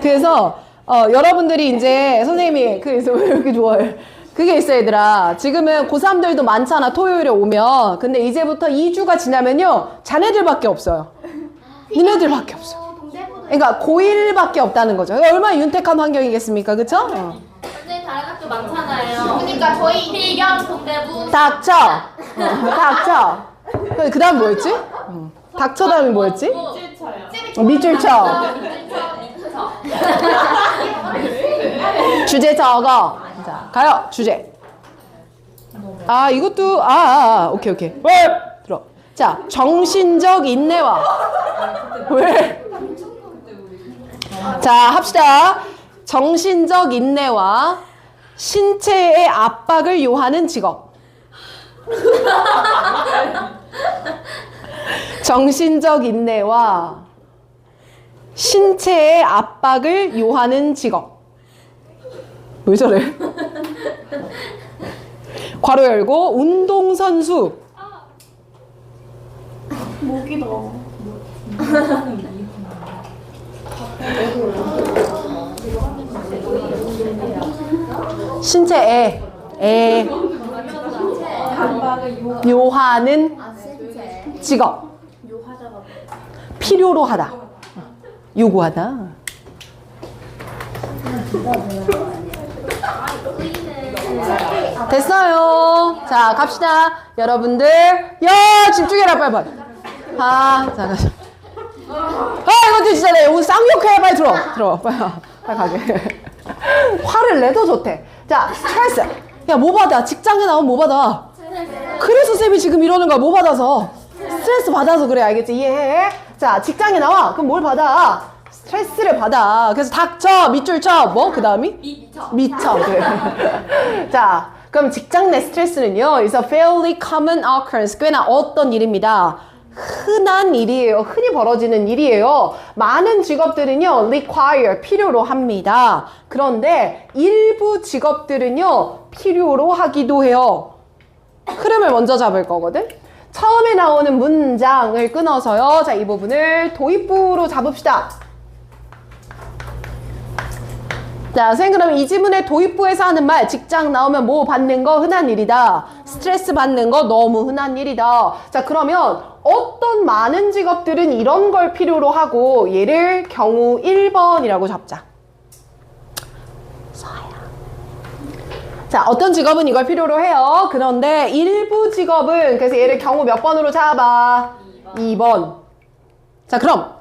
그래서 여러분들이 이제 선생님이 그래서 왜 이렇게 좋아해? 그게 있어 얘들아. 지금은 고3들도 많잖아 토요일에 오면. 근데 이제부터 2주가 지나면요 자네들밖에 없어요. 니네들밖에 없어. 동대부도 그러니까 고1밖에 없다는 거죠. 얼마나 윤택한 환경이겠습니까, 그쵸? 근데 다른 학교 많잖아요. 그러니까 저희 필경, 동대부. 닥쳐. 닥쳐. 그 다음 뭐였지? 닥쳐 다음이 뭐였지? 밑줄 쳐. 주제 적어. 자, 가요. 주제. 이것도 오케이. 왜? 들어. 자, 정신적 인내와 왜? 자, 합시다. 정신적 인내와 신체의 압박을 요하는 직업. 정신적 인내와 신체의 압박을 요하는 직업. 왜 저래? 괄호 열고 운동선수. 목이 더. 신체에 요하는 직업. 필요로 하다. 요구하다. 됐어요. 자, 갑시다. 여러분들. 야, 집중해라, 빨리. 잠깐. 이거 진짜 내 오늘 쌍욕해. 빨리 들어. 빨리 가게. 화를 내도 좋대. 자, 스트레스. 야, 뭐 받아? 직장에 나오면 뭐 받아? 그래서 쌤이 지금 이러는 거야. 뭐 받아서? 스트레스 받아서 그래. 알겠지? 이해해? 자, 직장에 나와. 그럼 뭘 받아? 스트레스를 받아. 그래서 닥쳐, 밑줄 쳐. 뭐? 그 다음이? 미쳐. 그래. 자, 그럼 직장 내 스트레스는요. is a fairly common occurrence. 꽤나 어떤 일입니다. 흔한 일이에요. 흔히 벌어지는 일이에요. 많은 직업들은요. require, 필요로 합니다. 그런데 일부 직업들은요. 필요로 하기도 해요. 흐름을 먼저 잡을 거거든. 처음에 나오는 문장을 끊어서요. 자, 이 부분을 도입부로 잡읍시다. 자, 선생님 그럼 이 지문의 도입부에서 하는 말 직장 나오면 뭐 받는 거 흔한 일이다. 스트레스 받는 거 너무 흔한 일이다. 자, 그러면 어떤 많은 직업들은 이런 걸 필요로 하고 얘를 경우 1번이라고 잡자. 자, 어떤 직업은 이걸 필요로 해요. 그런데 일부 직업은 그래서 얘를 경우 몇 번으로 잡아? 2번. 자, 그럼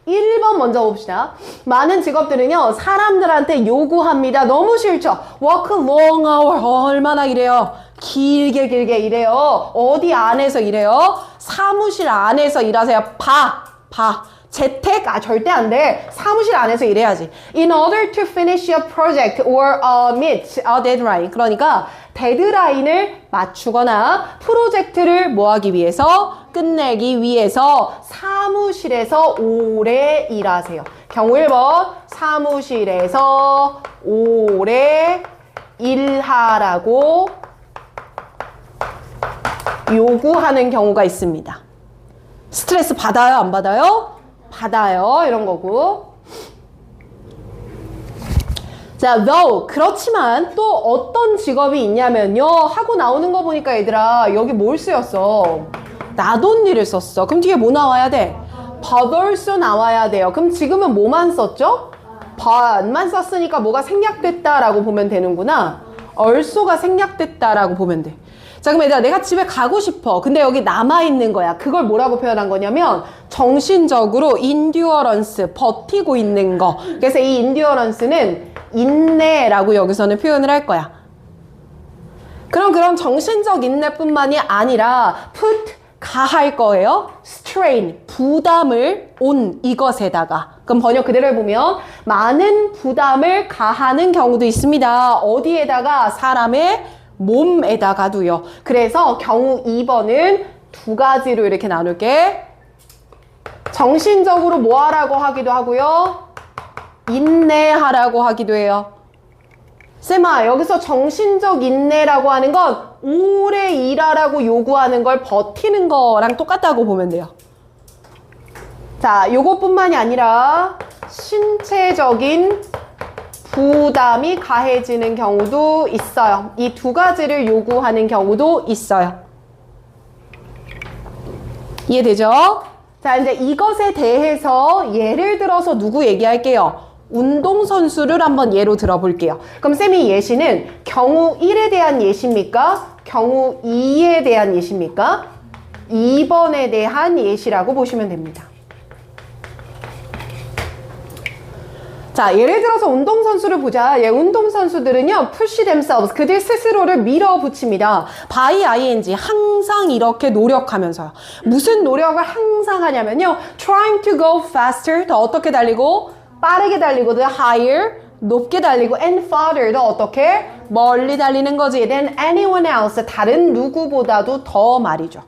1번 먼저 봅시다. 많은 직업들은요. 사람들한테 요구합니다. 너무 싫죠? Work long hour. 얼마나 일해요? 길게 일해요. 어디 안에서 일해요? 사무실 안에서 일하세요. 봐. 재택? 절대 안 돼. 사무실 안에서 일해야지. In order to finish a project or meet a deadline. 그러니까 데드라인을 맞추거나 프로젝트를 뭐 하기 위해서? 끝내기 위해서 사무실에서 오래 일하세요. 경우 1번 사무실에서 오래 일하라고 요구하는 경우가 있습니다. 스트레스 받아요? 안 받아요? 받아요. 이런 거고. 자, though 그렇지만 또 어떤 직업이 있냐면요. 하고 나오는 거 보니까 얘들아 여기 뭘 쓰였어? 나돈니를 썼어. 그럼 뒤에 뭐 나와야 돼? but also 나와야 돼요. 그럼 지금은 뭐만 썼죠? but만 썼으니까 뭐가 생략됐다라고 보면 되는구나. also가 생략됐다라고 보면 돼. 자, 그럼 얘들아 내가 집에 가고 싶어. 근데 여기 남아있는 거야. 그걸 뭐라고 표현한 거냐면 정신적으로 endurance, 버티고 있는 거. 그래서 이 endurance는 인내라고 여기서는 표현을 할 거야. 그럼 정신적 인내뿐만이 아니라 put 가할 거예요. strain, 부담을 on 이것에다가. 그럼 번역 그대로 해보면 많은 부담을 가하는 경우도 있습니다. 어디에다가? 사람의 몸에다가도요. 그래서 경우 2번은 두 가지로 이렇게 나눌게. 정신적으로 뭐 하라고 하기도 하고요. 인내하라고 하기도 해요. 쌤아, 여기서 정신적 인내라고 하는 건 오래 일하라고 요구하는 걸 버티는 거랑 똑같다고 보면 돼요. 자, 요것뿐만이 아니라 신체적인 부담이 가해지는 경우도 있어요. 이 두 가지를 요구하는 경우도 있어요. 이해되죠? 자, 이제 이것에 대해서 예를 들어서 누구 얘기할게요? 운동선수를 한번 예로 들어볼게요. 그럼 쌤이 예시는 경우 1에 대한 예시입니까? 경우 2에 대한 예시입니까? 2번에 대한 예시라고 보시면 됩니다. 자, 예를 들어서 운동선수를 보자. 운동선수들은요, push themselves, 그들 스스로를 밀어붙입니다. by ing, 항상 이렇게 노력하면서요. 무슨 노력을 항상 하냐면요, trying to go faster, 더 어떻게 달리고? 빠르게 달리고, the higher, 높게 달리고, and farther, 더 어떻게? 멀리 달리는 거지. than anyone else, 다른 누구보다도 더 말이죠.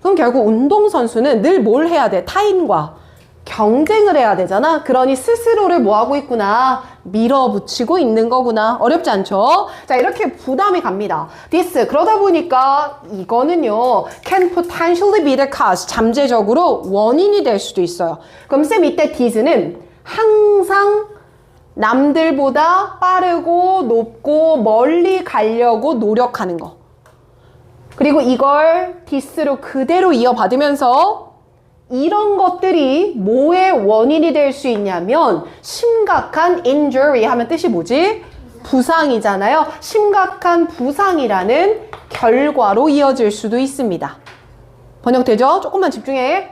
그럼 결국 운동선수는 늘 뭘 해야 돼? 타인과 경쟁을 해야 되잖아. 그러니 스스로를 뭐 하고 있구나? 밀어붙이고 있는 거구나. 어렵지 않죠? 자, 이렇게 부담이 갑니다. this, 그러다 보니까 이거는요, can potentially be the cause, 잠재적으로 원인이 될 수도 있어요. 그럼 쌤 이때 this는 항상 남들보다 빠르고 높고 멀리 가려고 노력하는 거. 그리고 이걸 this로 그대로 이어받으면서 이런 것들이 뭐의 원인이 될 수 있냐면 심각한 injury 하면 뜻이 뭐지? 부상이잖아요. 심각한 부상이라는 결과로 이어질 수도 있습니다. 번역되죠? 조금만 집중해.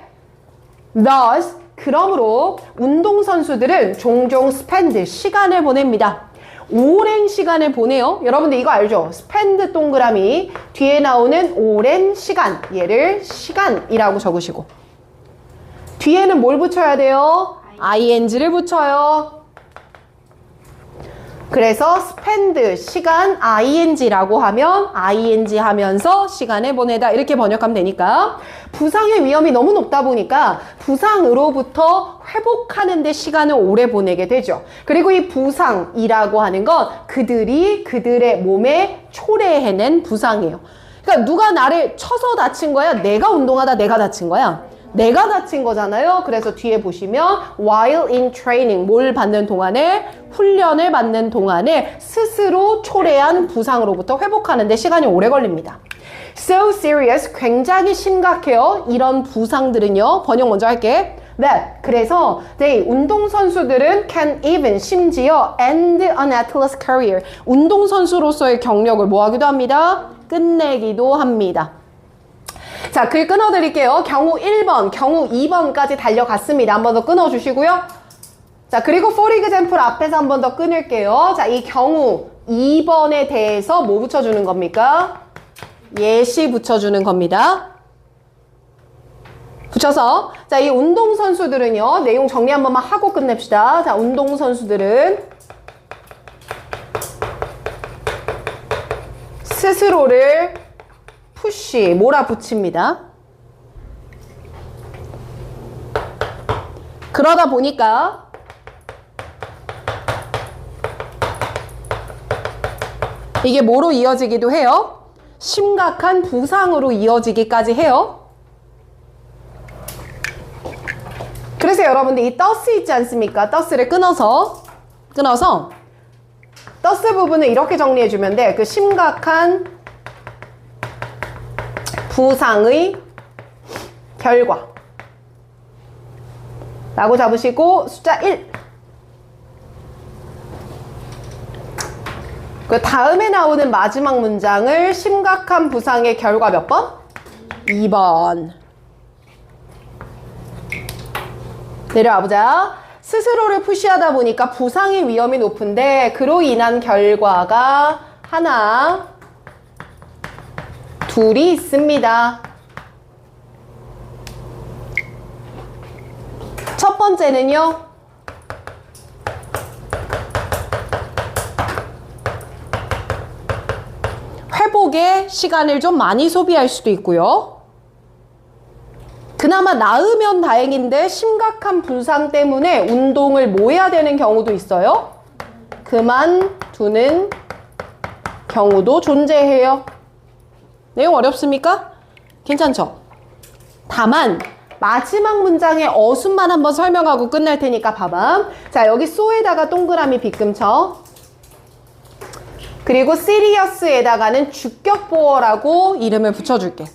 Thus, 그러므로 운동선수들은 종종 spend, 시간을 보냅니다. 오랜 시간을 보내요. 여러분들 이거 알죠? spend 동그라미 뒤에 나오는 오랜 시간, 얘를 시간이라고 적으시고 뒤에는 뭘 붙여야 돼요? ing를 붙여요. 그래서 spend 시간 ing라고 하면 ing 하면서 시간을 보내다 이렇게 번역하면 되니까 부상의 위험이 너무 높다 보니까 부상으로부터 회복하는 데 시간을 오래 보내게 되죠. 그리고 이 부상이라고 하는 건 그들이 그들의 몸에 초래해낸 부상이에요. 그러니까 누가 나를 쳐서 다친 거야? 내가 운동하다 내가 다친 거야? 내가 다친 거잖아요. 그래서 뒤에 보시면 while in training, 뭘 받는 동안에 훈련을 받는 동안에 스스로 초래한 부상으로부터 회복하는 데 시간이 오래 걸립니다. So serious, 굉장히 심각해요. 이런 부상들은요. 번역 먼저 할게. That, 그래서 운동선수들은 can even, 심지어 end an athlete's career, 운동선수로서의 경력을 뭐 하기도 합니다? 끝내기도 합니다. 자, 글 끊어드릴게요. 경우 1번, 경우 2번까지 달려갔습니다. 한 번 더 끊어주시고요. 자, 그리고 for example 앞에서 한 번 더 끊을게요. 자, 이 경우 2번에 대해서 뭐 붙여주는 겁니까? 예시 붙여주는 겁니다. 붙여서, 자, 이 운동선수들은요, 내용 정리 한 번만 하고 끝냅시다. 자, 운동선수들은 스스로를 푸시, 몰아붙입니다. 그러다 보니까 이게 뭐로 이어지기도 해요? 심각한 부상으로 이어지기까지 해요. 그래서 여러분들 이 더스 있지 않습니까? 더스를 끊어서 더스 부분을 이렇게 정리해주면 돼. 그 심각한 부상의 결과 라고 잡으시고 숫자 1. 그 다음에 나오는 마지막 문장을 심각한 부상의 결과 몇 번? 2번. 내려와보자. 스스로를 푸시하다 보니까 부상의 위험이 높은데 그로 인한 결과가 하나, 둘이 있습니다. 첫 번째는요. 회복에 시간을 좀 많이 소비할 수도 있고요. 그나마 나으면 다행인데 심각한 부상 때문에 운동을 뭐 해야 되는 경우도 있어요. 그만두는 경우도 존재해요. 내용 어렵습니까? 괜찮죠? 다만 마지막 문장의 어순만 한번 설명하고 끝날 테니까 봐봐. 자, 여기 so에다가 동그라미 빗금 쳐. 그리고 serious에다가는 주격보어라고 이름을 붙여줄게.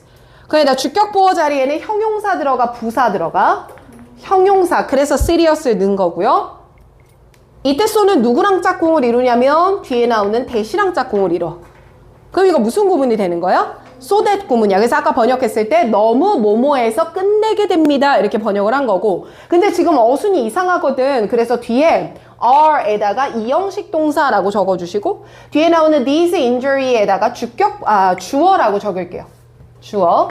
그러니까 주격보어 자리에는 형용사 들어가 부사 들어가. 형용사, 그래서 serious를 넣은 거고요. 이때 so는 누구랑 짝꿍을 이루냐면 뒤에 나오는 that이랑 짝꿍을 이뤄. 그럼 이거 무슨 구문이 되는 거야? so that 구문이야. 그래서 아까 번역했을 때 너무 뭐뭐해서 끝내게 됩니다. 이렇게 번역을 한 거고. 근데 지금 어순이 이상하거든. 그래서 뒤에 are에다가 이형식 동사라고 적어주시고 뒤에 나오는 these injury에다가 주어라고 적을게요. 주어.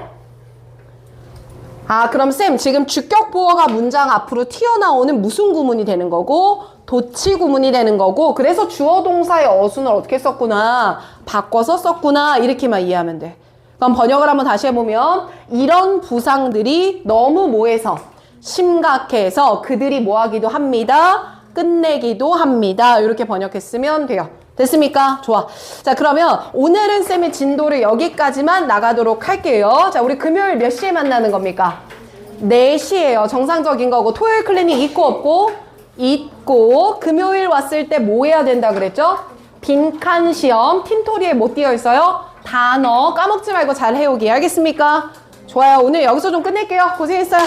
그럼 쌤 지금 주격보어가 문장 앞으로 튀어나오는 무슨 구문이 되는 거고 도치 구문이 되는 거고 그래서 주어 동사의 어순을 어떻게 썼구나 바꿔서 썼구나 이렇게만 이해하면 돼. 그럼 번역을 한번 다시 해보면 이런 부상들이 너무 뭐해서 심각해서 그들이 뭐하기도 합니다. 끝내기도 합니다. 이렇게 번역했으면 돼요. 됐습니까? 좋아. 자, 그러면 오늘은 쌤의 진도를 여기까지만 나가도록 할게요. 자, 우리 금요일 몇 시에 만나는 겁니까? 4시에요. 정상적인 거고 토요일 클리닉 있고 없고? 있고 금요일 왔을 때 뭐 해야 된다 그랬죠? 빈칸 시험 틴토리에 못 띄어 있어요? 단어 까먹지 말고 잘 해오기. 알겠습니까? 좋아요. 오늘 여기서 좀 끝낼게요. 고생했어요.